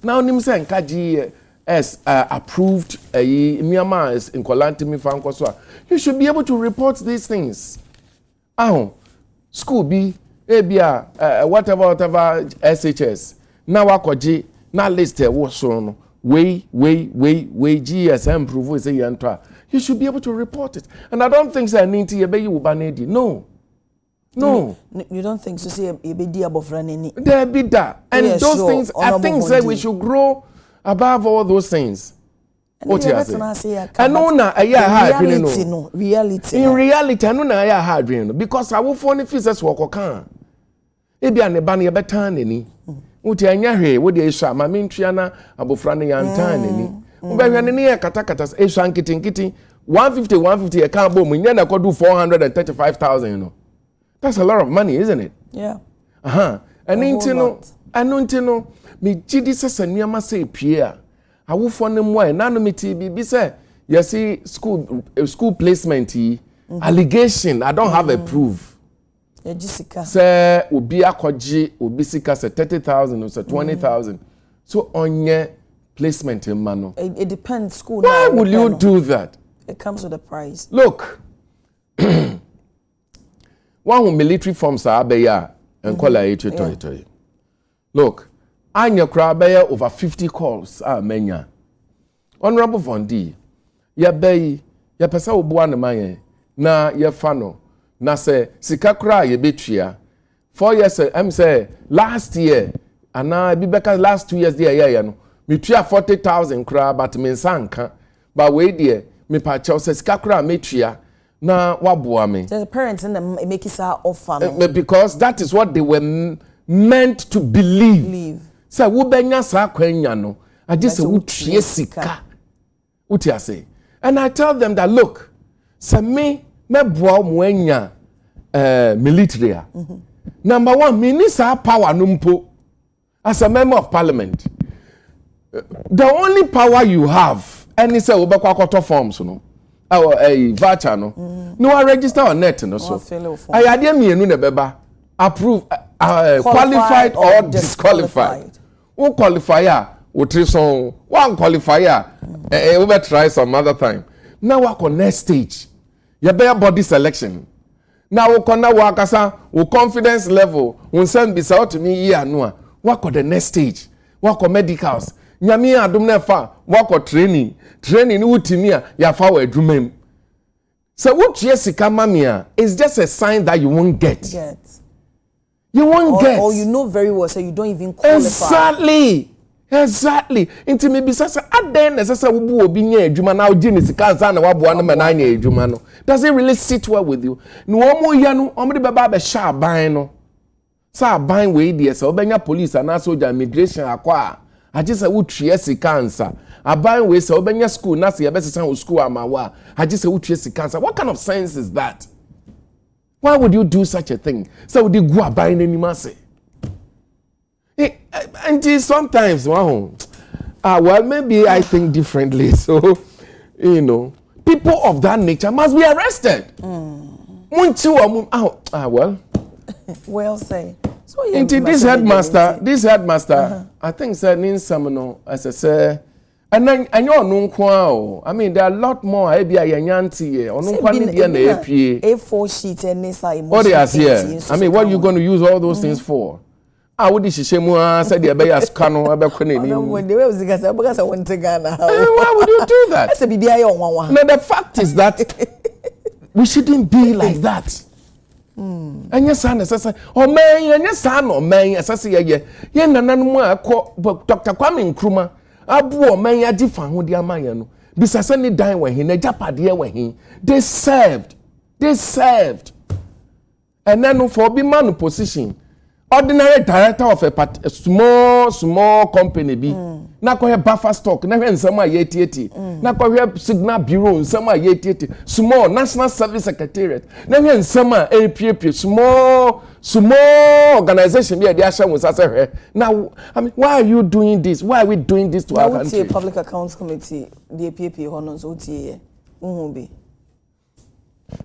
Now nim say nka GS approved Myanmar is in Kolantimi Fankoswa. You should be able to report these things. School B, ABR, whatever SHS. Now wakoji na list was shown. Way GS improve say yantra. You should be able to report it. And I don't think say need to you ubanedi. No. You don't think so? Say you be dear above running. There be that, and yeah, those things. I think say we should grow above all those things. What you say? I know na reality. In reality, I know na hard because I will phone fees work can. Ebi ane ba na betan ni. Uti anya hwe wo de isha ma mentria na abofra ne yantan ni. Ubehwe ne ye kata ehwa nkiti 150 account boom nya na kodu 435,000 you know. That's a lot of money, isn't it? Yeah. And intino me gidi sese nneema say pie a awofo ne mo e nanu meti bi say you see school placement allegation I don't have a proof. Jessica Say obi akoji obi sika say 30,000 or say 20,000. So onye placement in mano. It depends school. Why will you do that? It comes with a price. Look. One who military forms are beya and call it. Look, anya crabaya over 50 calls menya. Honorable Vondi, ya bay, ya pesa ubuana maye, na ya fano, na se sikakra ye betria. 4 years, I'm say last year, and now be back last 2 years there, no. Me tria 40,000 crab, but me sanka, but wait dear, me pacho se sikakra metria. Na wabuwa me. The parents in them make it offer. Because that is what they were meant to believe. So wo benya sa kwanya no. I just say wo trie sika. What you say? And I tell them that look, say me boa mo anya military. Number 1, me ni sa power no mpo as a member of parliament. The only power you have and say wo be kwakoto forms no. Voucher no. No I register on net no so. I adie mienu na beba approve qualified or disqualified. Who qualifier wo trison, one qualifier we better try some other time. Now we on next stage. You better body selection. Now we kona wakasa wo confidence level won send be out to me here no. Work on the next stage. Work on medicals. Nyame adom na fa work on training ni wutimia ya fa wa adwumam. So what you sika mamia is just a sign that you won't get. You won't get. Or you know very well so you don't even qualify. Exactly. Inti me bisa say aden na sasa wubu obi nya adwuma na ogi ni sika ansa na waboa no na anya adwuma no. Does it really sit well with you? No omo ya no omo de beba be sha aban no. Sa aban we dey say obenya police and soldier immigration akwa. I just say wutue sika ansa. Aban we say obenya school na say yebesesa school amawa. I just say wutue sika ansa. What kind of sense is that? Why would you do such a thing? So would you go aban anymore say? And sometimes well maybe I think differently. So you know, people of that nature must be arrested. Well. Well say. So this headmaster, I think said in some as I say, and then I know no kwa. I mean there are a lot more. Maybe I yanti or no kwa ni na A4 sheet and this emotion. What is here? I mean, what are you going to use all those things for? I would shishemu said the beya scano abekone ni. When they was because I went to Ghana. Why would you do that? That's a BBI on one. No, the fact is that we shouldn't be like that. And your son is oh man, and your son or man, as I say, ye nanamu Dr. Kwame Nkrumah, abu man ya different who dia man because any dying when he ne japade when he they served. And then for be man position. Ordinary director of a small company be na ko buffer stock na hwe nsema ye na ko hwe signal bureau nsema ye small national service secretariat na hwe nsema APP small organization be dey asha won say hwe now I mean why are you doing this, why are we doing this to our country? Public Accounts Committee the APP hono so tie be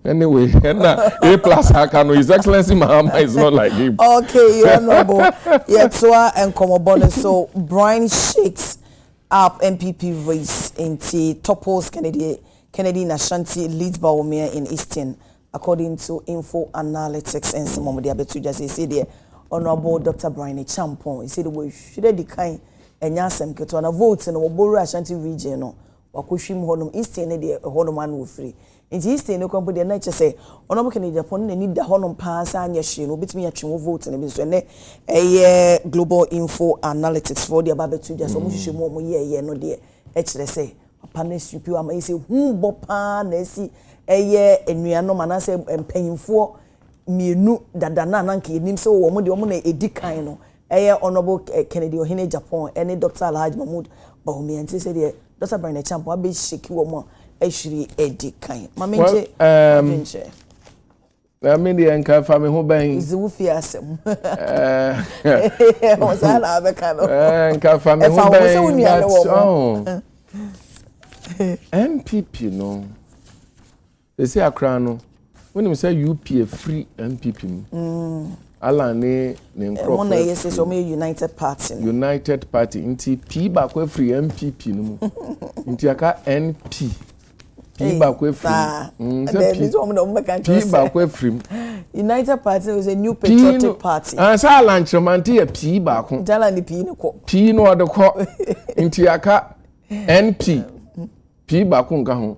anyway, A+ Hakano, His Excellency Mahama is not like him. Okay, you honorable. Yetwa and Komobone. So Brian shakes up MPP race into Topos Kennedy Ashanti leads Bawumia in Eastern, according to Info Analytics and some of the other just say there. Honorable Dr. Brian Champon, he said we should decline and yasem keto na votes in Oboro Ashanti region no. Wakushim honum Eastern the honum man free. Nti Eastern no kwampo de na che say onomo Kennedy Japan na ni da honum pass anya hye no bitimi atwe vote na bi so ne Global Info Analytics for the ababetu just omo hye mo ye no de e kire say papa na supi ama yi say humbo pa na si enuano manase empanyimfo mienu dada na nanka enim say wo mo de omo na edi kan no honorable Kennedy Ohene Japan any Dr. Alhaji Mahmoud Bawumia nti say the Dr. Brian Champo abi shake wo mo ehwiri edi kan ma menje I mean the enka fa me ho ban is wo fi asem o sa na be kan enka fa me ho ban MPP no they say akra no when you say UP a free MPP ala ne nkro na yes so me United Party nti P ba ko free MPP no mu nti aka NP P ba ko free P ba ko free United Party is a new patriotic party sa ala nchromanti ya P ba ko dala ni P ni ko P no de ko nti aka NP P ba ko nka ho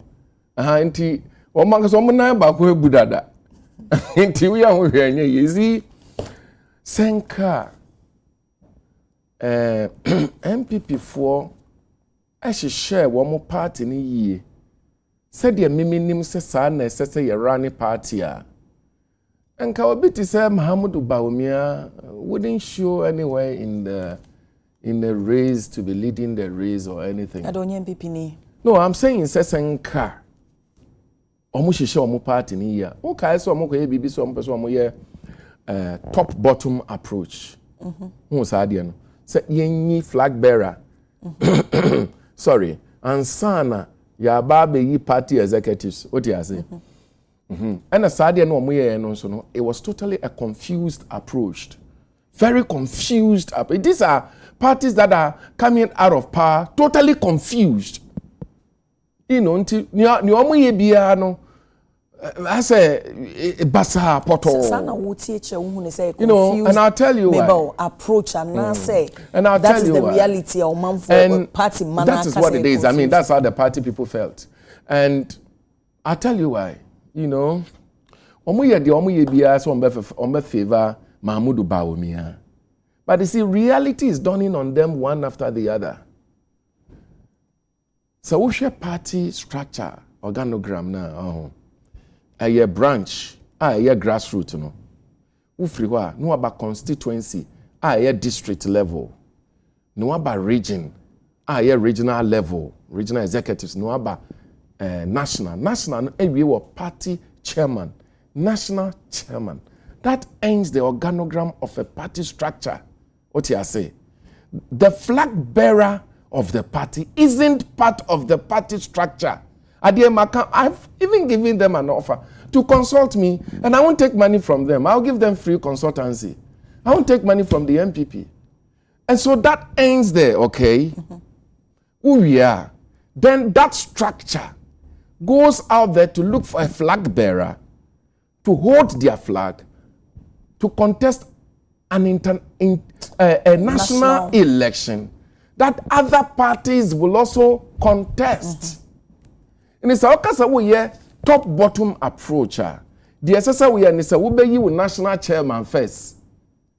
nti o man so mo nan ba ko egu dada nti we ya ho hwanye yezi senka MPP for share wo party ni yie said the miminim se sa na se ye run party a enka obiti say Mahamudu Bawumia wouldn't show anywhere in the race to be leading the race or anything. I don't MPP ni. No, I'm saying se senka omo hihye omo party ni yie o kai so omo ko ye bibi so omo person omo ye top bottom approach. Who said no? Say yenyi flag bearer. Sorry, ansana ya babe yi party executives. What you say? And a sadia no omoye no so no. It was totally a confused approach. Very confused. These are parties that are coming out of power totally confused. You know, ni omoye biya no. I say basa poto. You know, and I'll tell you why. Approach and I say, and I'll tell you the why. reality of man for party man. That is what it is. I mean, that's how the party people felt, and I'll tell you why. You know, omuye biya so ombe favor Mahamudu Bawumia, but you see, reality is dawning on them one after the other. So we share party structure organogram now. A branch, a grassroots no. Ufri wa no aba constituency, a district level. No aba region, a regional level, regional executives. No aba national. We were party chairman, national chairman. That ends the organogram of a party structure. What you say? The flag bearer of the party isn't part of the party structure. I've even given them an offer to consult me, and I won't take money from them. I'll give them free consultancy. I won't take money from the MPP. And so that ends there, okay? Who we are. Then that structure goes out there to look for a flag bearer, to hold their flag, to contest a national election that other parties will also contest. In this case, we are top bottom approach. The SSA we are in we be you national chairman first.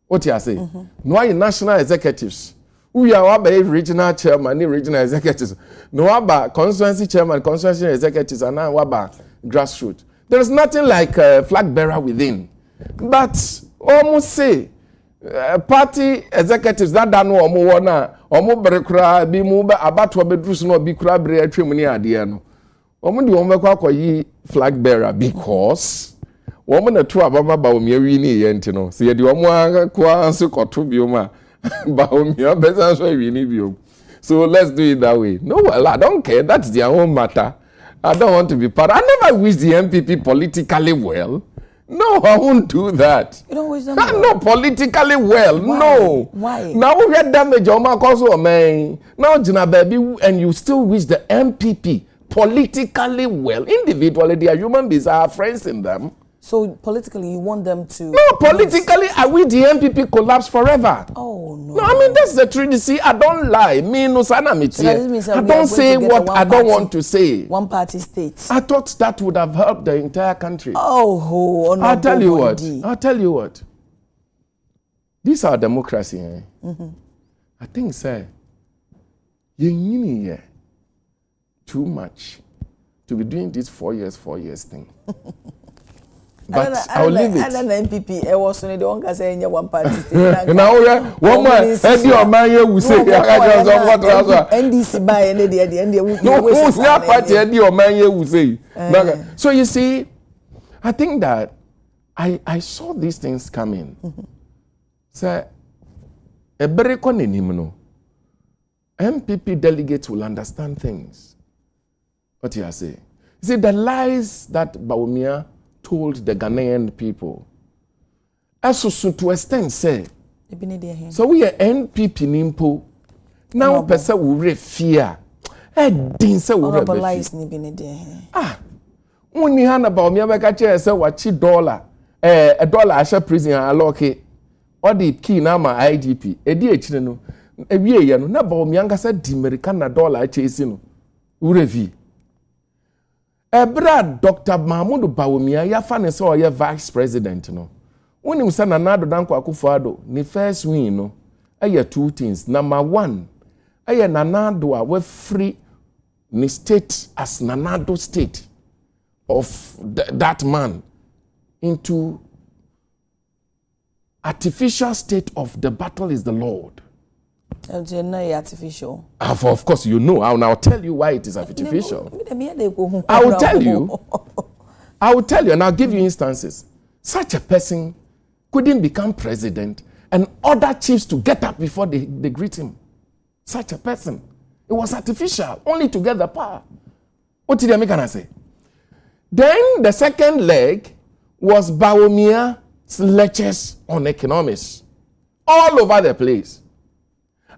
What you say? No are national executives. We are regional chairman, regional executives. No are constituency chairman, constituency executives, and now about grassroots. There is nothing like flag bearer within. But almost say party executives that don't know omo berekura bi mu abatwa bedrusu no bi kura bere atwem ni ade no. Woman do one flag bearer because woman a two ababa Bawumia wini yenti no. See the woman kwa ansu kotu bioma Bawumia better so wini biom. So let's do it that way. No, well, I don't care. That's their own matter. I don't want to be part. I never wish the MPP politically well. No, I won't do that. You don't wish them well? No, politically well. Why? No. Why? Now we had damage on my cause, man. Now, Jina baby, and you still wish the MPP politically well. Individually, they are human beings. I have friends in them. So politically, you want them to? No, politically, I will the MPP collapse forever. Oh no! No, I mean that's the truth. You see, I don't lie. Me no sana I don't say what I don't want to say. One party state. I thought that would have helped the entire country. Oh, no, I'll tell you what. I'll tell you what. These are democracy. I think, sir, you too much to be doing this 4 years thing. But I'll leave it. And then MPP, I was on the one can say one party. Now, one more, and your man, you will say, NDC by and the end, no, who's not party, and your man, you will say. So you see, I think that I saw these things coming. So, a very convenient, MPP delegates will understand things. What you say? You see, the lies that Bawumia told the Ghanaian people, as to extent say, so we are NPP nimpo, now person will fear. Didn't say we lies only hand about me, I catch say what $1 a dollar I shall prison and lock it. Or the key now my IGP, a DH no, a year no, na Bawumia said the American dollar chasing Urevi. Brad Dr. Mahmoud Bawumia ya fane so ye vice president no. Wonim say Nanado Danko Akufo-Addo ni first win no. Two things. Number one, Nanado a we free ni state as Nanado state of that man into artificial state of the battle is the Lord. Artificial. Of course, you know. I'll tell you why it is artificial. I will tell you. I will tell you, and I'll give you instances. Such a person couldn't become president and other chiefs to get up before they greet him. Such a person. It was artificial, only to get the power. What did the American say? Then the second leg was Bawumia's lectures on economics. All over the place.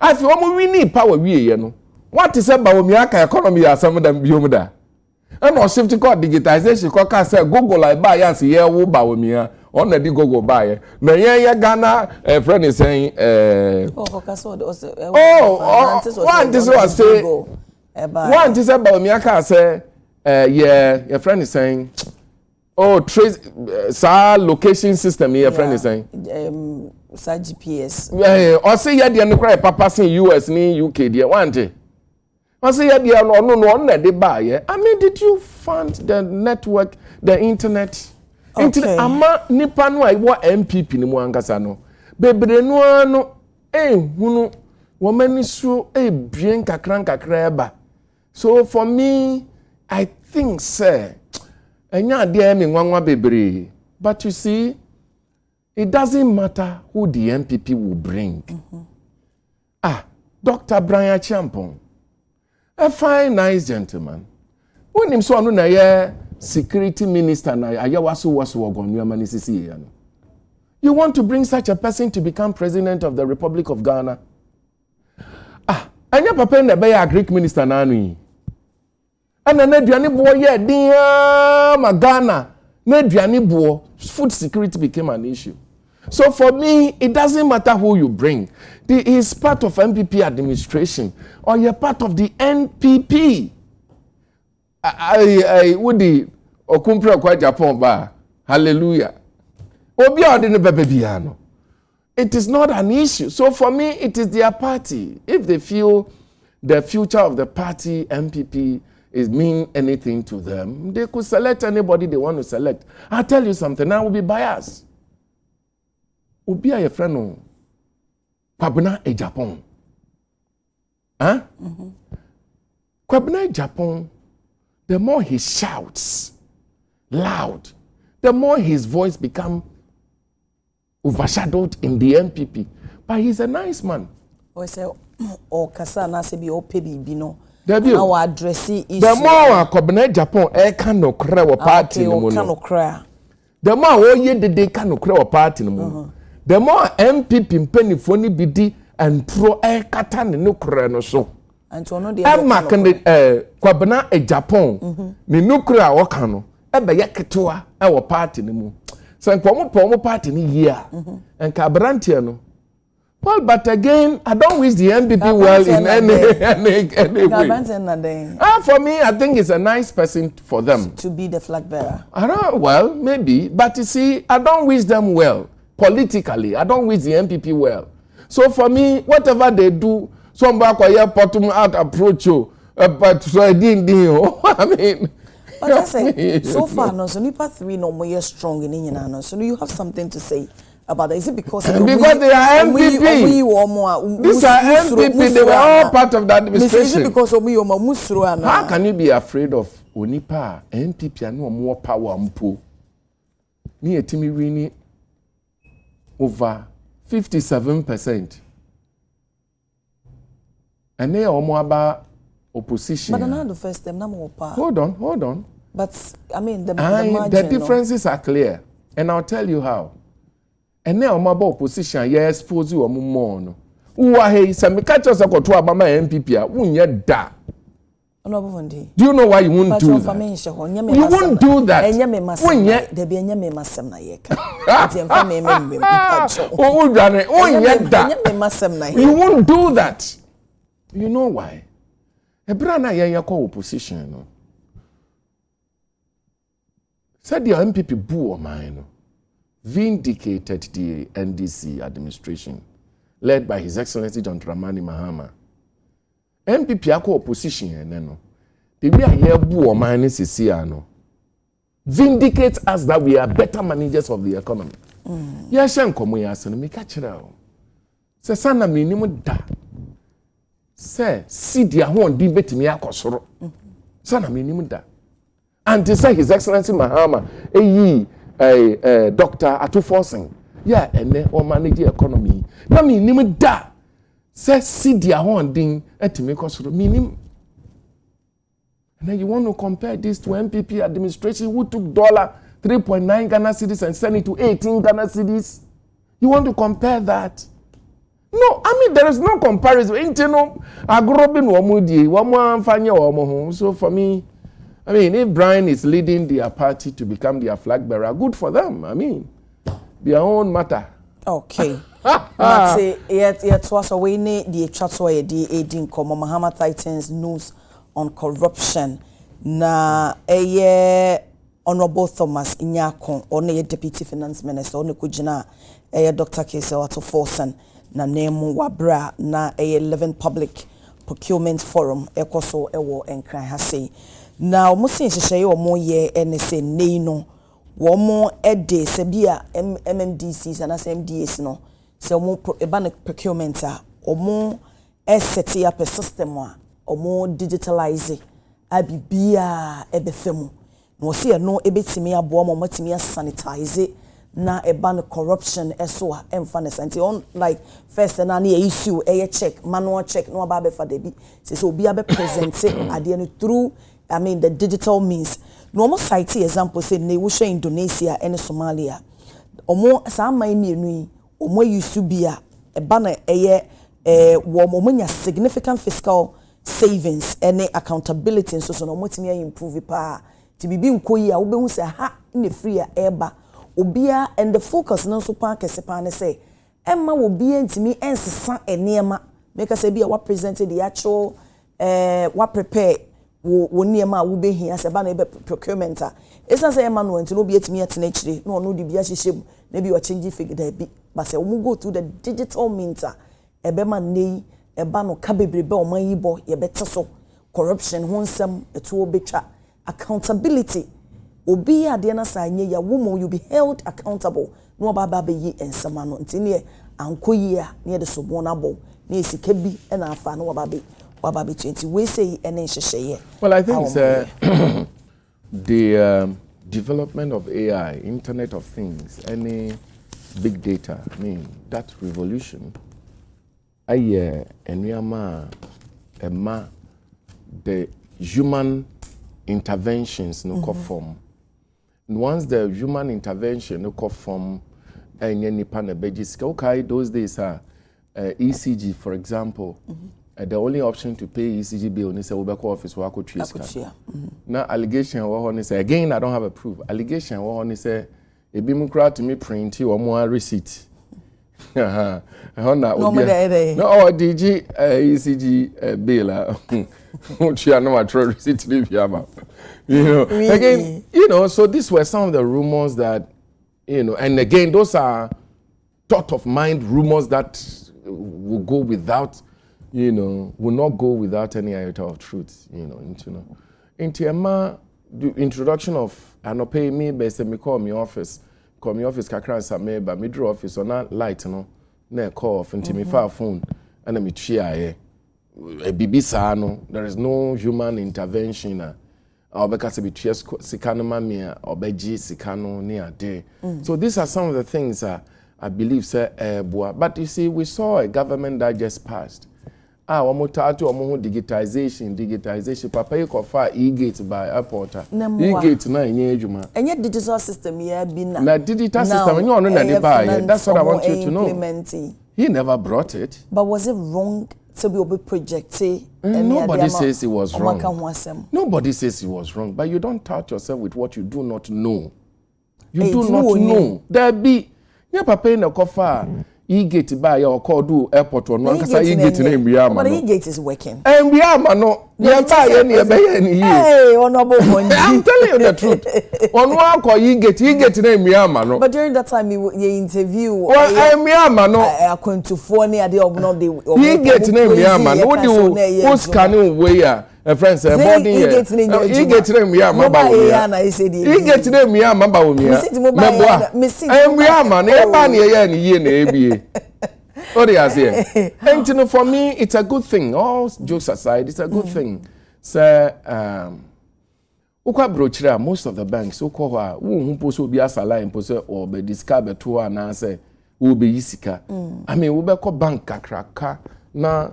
I feel we need power we no. What is about Bawumia economy as some of them biomda? And no shift called digitalization called say Google like buy and see wo Bawumia on the Google buy. Na ya Ghana friend is saying one this was say one this about Bawumia can say yeah your friend is saying trace location system your friend is saying sa GPS. Or say ya dey no cry papa say US ni UK dey want it. Or say ya dey no na dey buy. I mean, did you fund the network, the internet? Okay. Internet ama nipa no ai wo MPP ni mu angasa no. Bebre no hunu wo mani so bien kakra ba. So for me, I think say enya dey me nwanwa bebre. But you see, it doesn't matter who the MPP will bring. Dr. Brian Champon, a fine, nice gentleman. When him so na ye security minister na ayawaso was wagon. You want to bring such a person to become president of the Republic of Ghana? Anya papa na be a Greek minister na anu. Ana na duane bo ye din ma Ghana. Food security became an issue. So for me, it doesn't matter who you bring. He is part of MPP administration or you're part of the NPP. I would okumpre kwa Japan ba. Hallelujah. Obi odine bebebiano. It is not an issue. So for me, it is their party. If they feel the future of the party, MPP, is mean anything to them, they could select anybody they want to select. I'll tell you something, I will be biased. Obi a friend no. Kwabena e Japan. Kwabena e Japan, the more he shouts loud, the more his voice become overshadowed in the MPP. But he's a nice man. O say o kasa na se bi o pe bibi no. The more Kwabena Japan can no cry or party no more. The more ye the can no cry or party no more. The more MPP penny phony bidi and pro katan no cry no so. And to no the Kwabena Japan ni no cry or cano. Ebe ye ketua e party no more. So nkomo party ni year and Kabrantia no. Well, but again, I don't wish the MPP well in any way. For me, I think it's a nice person for them. To be the flag bearer. Well, maybe. But you see, I don't wish them well. Politically, I don't wish the MPP well. So for me, whatever they do, somebody bottom out approach you. But so I didn't. I mean, But I say, so far, no, so nipa 3 no more strong in Indian, no. So you have something to say about that? Is it because they are MPP? These are MPP. They were all part of the administration. Is it because of me or Musro? How can you be afraid of Onipa MPP and no more power ampo? Me a Timmy winning over 57%. And they are more about opposition. But not the first time, no more power. Hold on. But I mean, the differences are clear, and I'll tell you how. And now I'm about opposition. Yeah, expose you more. No, who are he? Some catch us go to Obama MPP. Who yet da? Do you know why you won't do that? You won't do that. When yet there be any masam na yeka. You won't do that. You know why? Ebrana ya call opposition. No. Said the MPP boo mine vindicated the NDC administration led by His Excellency John Dramani Mahama. MPP ako opposition no. The way I hear boo mine no. Vindicate us that we are better managers of the economy. Ya shen komo ya so me ka kire o. Se sana me nimu da. Se si dia ho ndin betimi akosoro. Sana me nimu da. And to say His Excellency Mahama, Dr. Atuforsen, yeah, and then or manage the economy. Na me nimu da. Se si dia ho ndin etimi akosoro minim. And then you want to compare this to MPP administration who took $3.9 Ghana cedis and sent it to 18 Ghana cedis? You want to compare that? No, I mean, there is no comparison. So for me, I mean, if Brian is leading their party to become their flag bearer, good for them. I mean, their own matter. Okay. Yet was away the chatway the Komo Mahama Titans news on corruption. Na Honorable Thomas Inyakon, only Deputy Finance Minister, only Kujina, Dr. Atuforsen, na name wabra na 11 Public Procurement Forum, ekoso ewo enkran ha sei. Na omusin hyehyeye omo ye NSA nei no, wo mo ede se bia MMDCs and MDAs no, se omo eba na procurement a, omo set up a system a, omo digitalize abibia ebefemu. No see no ebetimi abo mo matimi sanitize na eba corruption eso a emfanes anti on like first na na issue check manual check no aba be for debi say obi abe present ade no through I mean the digital means no mo cite example say na wo hwe Indonesia and Somalia omo sa man mienu yi omo use bia eba na wo mo nya significant fiscal savings and accountability so no mo timi improve pa ti bibi nkoyi a wo be hu say ha na free a eba obia and the focus no so pa kese ne say emma obia ntimi ensesa enema make say bia what presented the actual what prepare wo niema wo be hia say ba na be procurement a esa say emma no ntino obia timi atena chire no no di bia hyehyem na bi o change figure da bi but say we go through the digital means ebe ma nei eba no ka bebrebe o man yibo ye bete so corruption ho nsem eto obetwa accountability obi ade na sa anye ya woman you be held accountable no baba be yi ensema no ntine ankoyi a ne de so bon abo na esika bi na afa no baba be 20 we say ene hyehyeye. Well, I think the development of AI, Internet of Things, any big data, I mean that revolution enyama ema the human interventions no form. And once the human intervention no form nipa na beji okay those days are ECG for example the only option to pay ECG bill is we back office we go trace now allegation we say again I don't have a proof allegation we say ebi mu kra to me print or more receipt no DG ECG bill receipt you know really? Again you know so these were some of the rumors that you know and again those are thought of mind rumors that will go without will not go without any iota of truth into Emma the introduction of pay me best me call me office kakra nsame ba me draw office on that light no na call off until me far phone and me chia a bibisa no there is no human intervention obeka se bitua sika no mame obeji sika no ne ade. So these are some of the things I believe say but you see we saw a government that just passed wamotatu omo digitalization papa yi kofa e-gate by airport e-gate na enye adwuma enye digital system ya bi na digital system enye ono na de buy. That's what I want you to know. He never brought it. But was it wrong to be projected? Nobody says it was wrong. Nobody says it was wrong, but you don't touch yourself with what you do not know. You do not know. There be yeah papa in the kofa e-gate by your call do airport or no kasa e-gate na embia ma no. But e-gate is working. Embia ma no. Yeah buy any e be any here. Hey, honorable Bonji. I'm telling you the truth. On one call e-gate na embia ma no. But during that time you interview well embia ma no. Akwentufo ne ade ogno de e-gate na embia ma no. Wo scanning way friends boarding here e-gate na embia ma ba wo e-gate na embia ma ba wo mia embia ma na e ba na ye na ye na ebie. What do you say? And you know, for me, it's a good thing. All jokes aside, it's a good thing. So, most of the banks, who post be as a line, or be discovered to an answer, will be isika. I mean, we be call bank kakraka na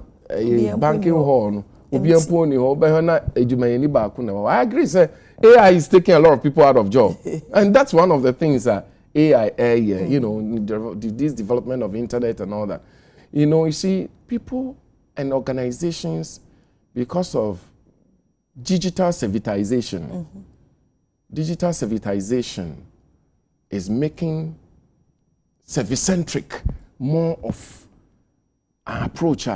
banking hall. Ubi pony or behona ejumani bakuna. I agree, sir. AI is taking a lot of people out of job, and that's one of the things that. AI, you know, this development of internet and all that. You know, you see, people and organizations, because of digital servitization, digital servitization is making service-centric more of an approach.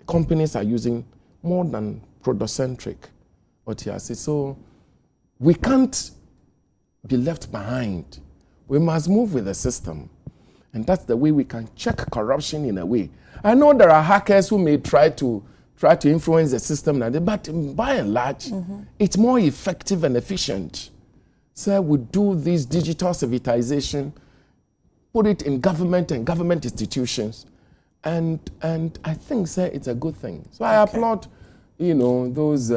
Companies are using more than product-centric. So we can't be left behind. We must move with the system. And that's the way we can check corruption in a way. I know there are hackers who may try to influence the system, but by and large, it's more effective and efficient. So we do this digital servitization, put it in government and government institutions, and I think, sir, it's a good thing. So I applaud, you know, those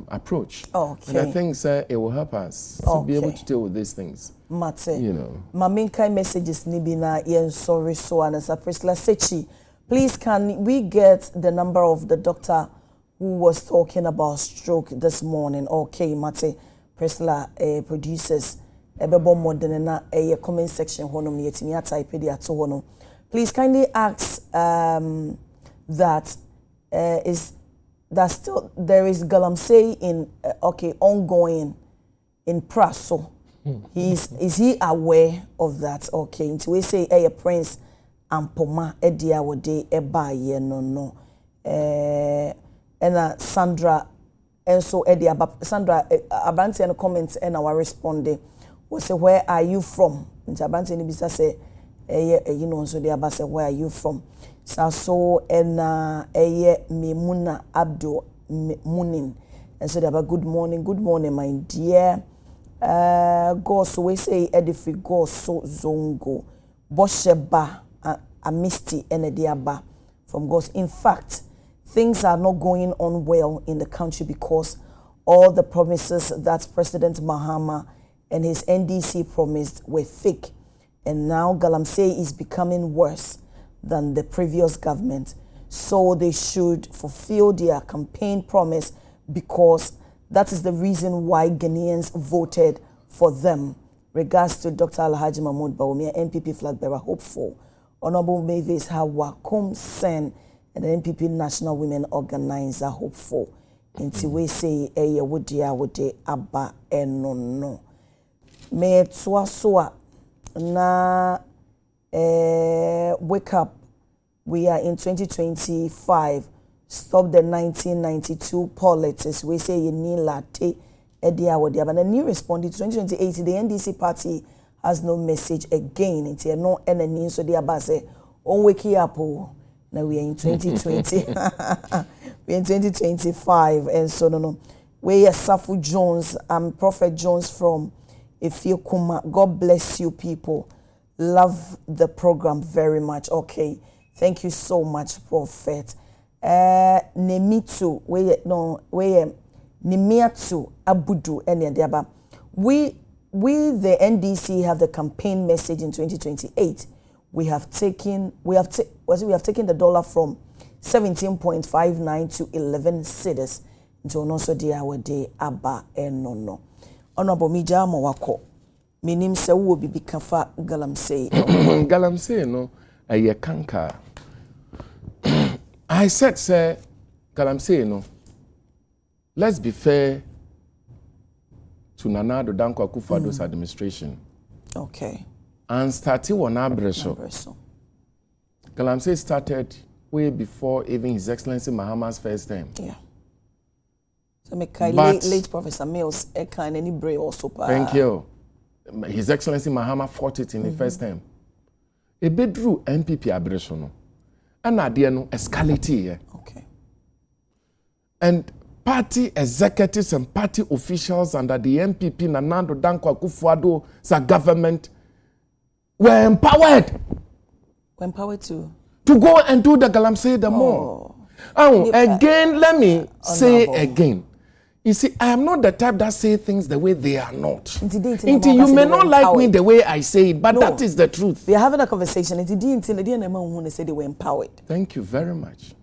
approach. Okay. And I think, sir, it will help us to be able to deal with these things. Mate, you know. My main kind messages nibina yen sorry so and as a Priscilla Sechi. Please can we get the number of the doctor who was talking about stroke this morning? Okay, Mate, Priscilla producers ebebo more than a comment section honom yetimi type it to honom. Please kindly ask that is that still there is galamsey in ongoing in Praso. Is he aware of that? Okay, until we say a prince and poma edia wode eba ye no and Sandra and so edia Sandra abanti and comments and our responding we say where are you from? Until abanti ni bisa say you know so they aba say where are you from? So and Memuna Abdul Munin and so they aba good morning my dear. Go so we say edifi go so zongo bosheba a misty enediaba from God's. In fact, things are not going on well in the country because all the promises that President Mahama and his NDC promised were fake, and now galamsey is becoming worse than the previous government. So they should fulfill their campaign promise because that is the reason why Ghanaians voted for them. Regards to Dr. Alhaji Mahmoud Bawumia, MPP flag bearer, hopeful. Honorable Mavis Hawa Sen, and the MPP National Women Organizer, hopeful. Until we say, would abba no. Me tswa na wake up. We are in 2025. Stop the 1992 politics. We say you need latte edia wodia. But the new responded to 2028. The NDC party has no message again. It's no enemy. So they are say, "On wake up." Now we are in 2020. We are in 2025, and so no. Where Safu Jones, Prophet Jones from Ifiokuma. God bless you, people. Love the program very much. Okay, thank you so much, Prophet. Nemitu, where Nimiatu Abudu Enyadiaba. We the NDC have the campaign message in 2028. We have taken the dollar from 17.59 to 11 cedis. Into also dear our day aba no. Honorable Mija Mawako. Minim se wo bibi kafa galamsey. Galamsey no a kanka. I said say galamsey no. Let's be fair to Nana Addo Dankwa Akufo-Addo's administration. Okay. And started on Abreso. Galamsey started way before even His Excellency Mahama's first time. Yeah. So late Professor Mills any bray also. Thank you. His Excellency Mahama fought it in the first time. A bedroom MPP Abreso no. And idea no escalate here. Okay. And party executives and party officials under the MPP Nana Addo Dankwa Akufo-Addo's government were empowered. Were empowered to go and do the galamsey the more. Again, let me say again. You see, I am not the type that say things the way they are not. You may not like me the way I say it, but no, that is the truth. We are having a conversation. Say they were empowered. Thank you very much.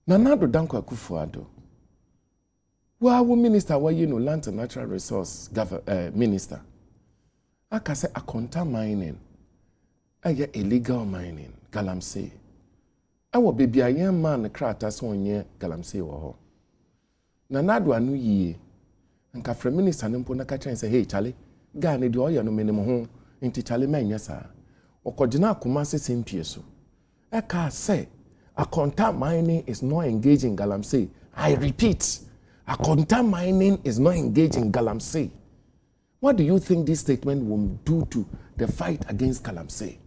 Nana Addo Dankwa Akufo-Addo. Well, minister, land and natural resource minister. I can say a conta mining. Illegal mining, galamsey. I will be a young man crata so near galamsey or Nana Addo anu ye. And Kafre minister Nimpona catch and say, hey, Charlie, Gani do ya no minimum home into Charlie Manyasa. Or Kodina Kumasi Simpieso. I can say a conta mining is not engaging galamsey. I repeat, a conta mining is not engaging galamsey. What do you think this statement will do to the fight against galamsey?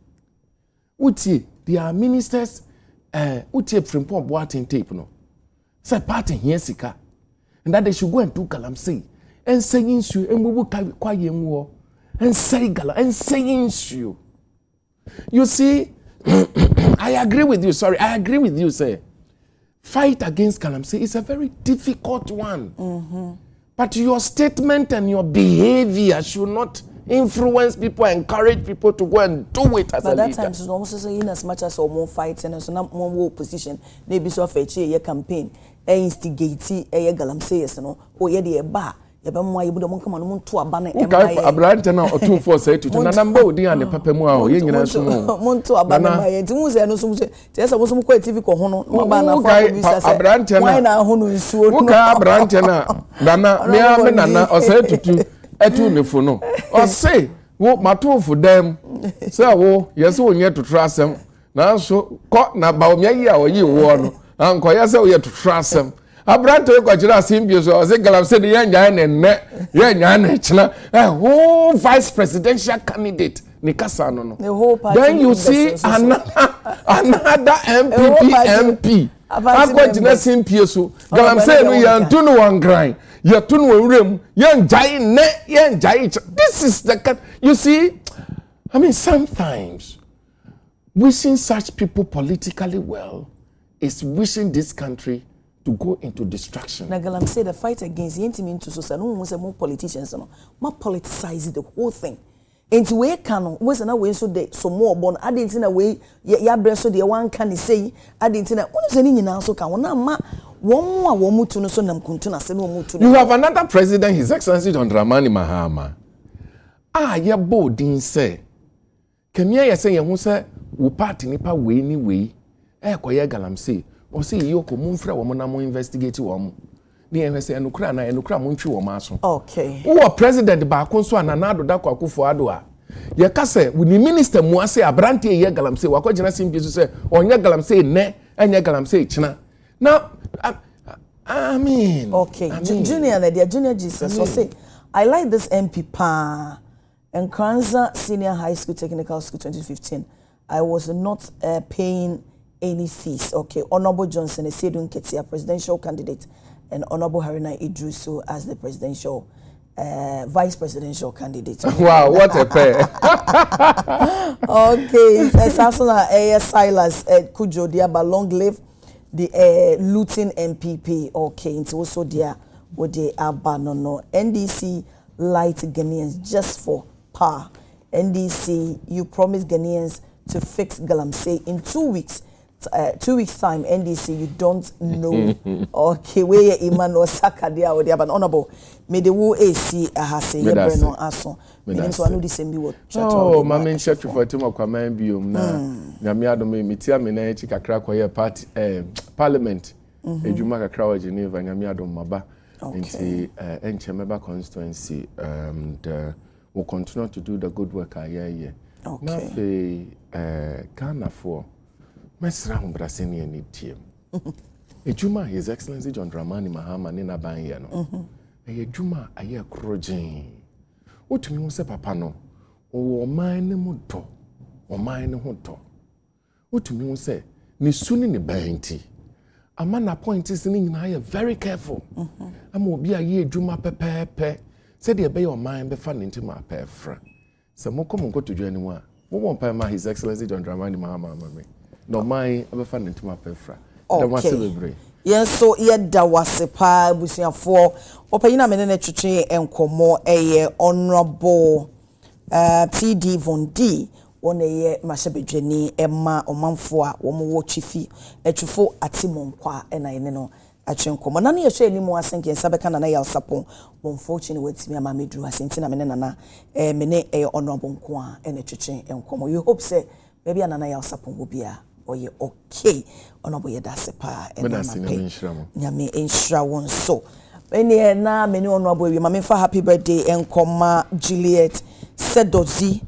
Uti, there are ministers, Uti Frimpon Boating tape, no. Say party here, Sika. And that they should go and do galamsey. And saying you, and we will quiet war. And say gala, and saying you. You see, I agree with you, I agree with you, say. Fight against galamsey is a very difficult one. Mm-hmm. But your statement and your behavior should not influence people, encourage people to go and do it as a leader. But that time, it's almost saying as much as more fights and so not more opposition, maybe so for a campaign, instigate a galamsey, no, or ye bar. Yabamwa you don't come on to a banner. Abrantana or 247 to Nanambo, dear, and the Papamua, Monto Abana, Tumus, and also there's a was some quite TV Hono, Abrantana, Hono is so Abrantana, Nana, or said to two, a tunifono, or say, what my two for them. So, yes, one yet to trust them. Now, so, caught na Baumia or you won, Uncle, yes, we have to trust them. Abranto ko jira Simbios o say galamsey the yan whole vice presidential candidate ni kasa no. The whole party. Then you see another MP. Akwa jira Simbios o galamsey no yan tunu wan grind. Ya tunu wurem yan jai. This is the you see. I mean sometimes wishing such people politically well is wishing this country to go into destruction. Nagalam say the fight against the intimate to society. No one say more politicians, no, more politicize the whole thing. Into way canon was an way so they so more born. I didn't in a way ya breast so the one can say I didn't know what is any now so can one ma one more to no so nam kuntuna se no mu to. You have another president, His Excellency John Dramani Mahama. Ya boldin say. Kemia ya say who say wo party nipa we ni we koye galamsey. O say yoko mumfra wo na mo investigate wo mo ni ehwe say enukra na enukra mo ntwi wo ma so. Okay. Wo president ba ko so Nana Addo Dankwa Akufo-Addo a ye ka say we ni minister mu ase abrante ye galamsey wa ko gina simbi so say onye galamsey ne enye galamsey china. Now I mean okay. Junior na dia Junior Jesus so say I like this MP pa and Kranza Senior High School Technical School 2015. I was not paying any fees. Okay, Honorable Johnson, a Sedun Ketia, presidential candidate, and Honorable Haruna Idrisu as the presidential vice presidential candidate. Wow, what a pair. Okay, Sasuna Silas Kujo Diaba long live the Luton MPP. Okay, it's also there with the Abanono NDC light Ghanaians just for power. NDC, you promised Ghanaians to fix galamsey in 2 weeks. 2 weeks time, NDC, you don't know. Okay, where Iman or Sakadia or the Honorable. May the war AC has a no aso. May so I know the same be oh, my main church for Timo Kwaman Bium na Yamiado me mitia me na chika kra kwa party parliament. Ejuma kakra wa Geneva Yamiado maba. Nti enchemeba constituency and we'll continue to do the good work here. Okay. Na fe Ghana for Mesra Humbrasini and Tiem. Ejuma, His Excellency John Dramani Mahama Nina Banyano. Ejuma, a year crojin. What to me was a papano, or mine muto, or mine hoto. What to me was say, ni soon in the bainty. A man appointed in I am very careful. I will be a year Juma pepe. Said the obey your mind be fun into my pair friend. So more come and go to join anyone. What won't pay my His Excellency John Dramani Mahama, mammy. No, mine ever fun into my pefra. Okay. Yes, so da was a pie, busia for Opayina Menene Chichi and Como a honorable TD Von D. One a year, Mashabi Jenny, Emma, or Manfua, Womo Chifi, a chufo at Simon Qua, and I know at Chenko. None of you anymore thinking Sabakan and I sapon, one fortune with me, Mammy Drew, as in Tinamenana, a mene a honorable Qua, and a chichi and Como. You hope, say, maybe an anaya sapon will be a. Oye okay honorable yedase pa nyame enhira won so ene na meni honorable we mame fa happy birthday enkoma Juliet Sedozi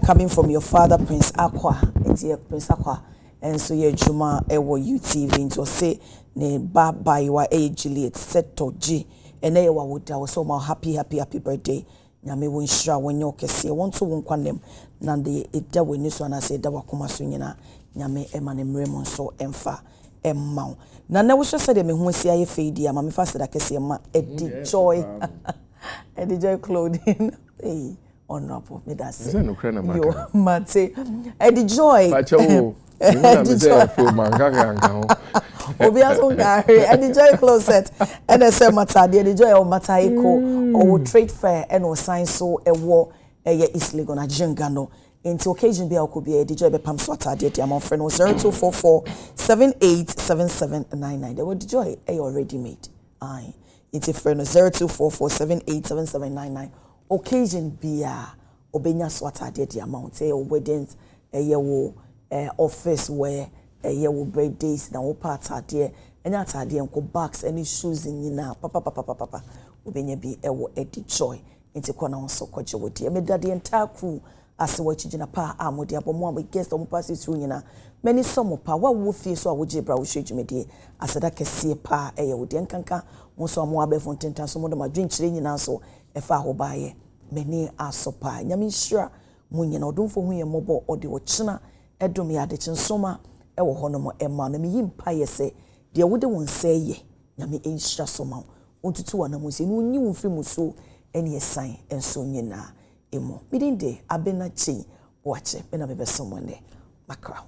coming from your father Prince Akwa enti Prince Akwa enso ye juma ewo UTV into say ne baba yiwa Juliet Sedoji ene ye wa woda so ma happy birthday nyame won nhira won nyokese won to won kwanem na de eda woni so na say eda wakoma so nyina nyame emane mremo so emfa emma na wo hye de me ho asia ye feedi ama me fa seda kese ma Adekye Adekye clothing hey honorable me that say no krana maka yo mate Adekye pacho obi aso ngare Adekye closet and say matade Adekye o mataiko o trade fair and o sign so ewo eye East Legon ajengano into occasion be akobia Adekye be pam so atade dia mon friend 0244 787799 they were Adekye already made aye it's a friend 0244 787799 occasion be obenya so atade dia mount say weddings wo office where wo birthdays na wo part atade enya atade enko bags any shoes nyina papa obenya bi wo Adekye into kona so kwaje wodi me dade entire crew as what you pa amodi abomo am guest omo pass through nyina many some pa wa wo fie so a wo jebra wo hwedwumede aseda kese pa eye wo de nkanka mo so mo abefo ntenta so mo de madwenkyire nyina so efa ho baaye many asopa nyame hira mo nyina odumfo hu ye mobo ode wo kyena edom ya Adekye Nsroma ewo hono emma na me yimpa ye se de wo de won seye nyame enhira so ma ontutu wana mo se no nyi wo firi mo so ene esan enso nyina emo midinde abena chi wache bena bebe someone makra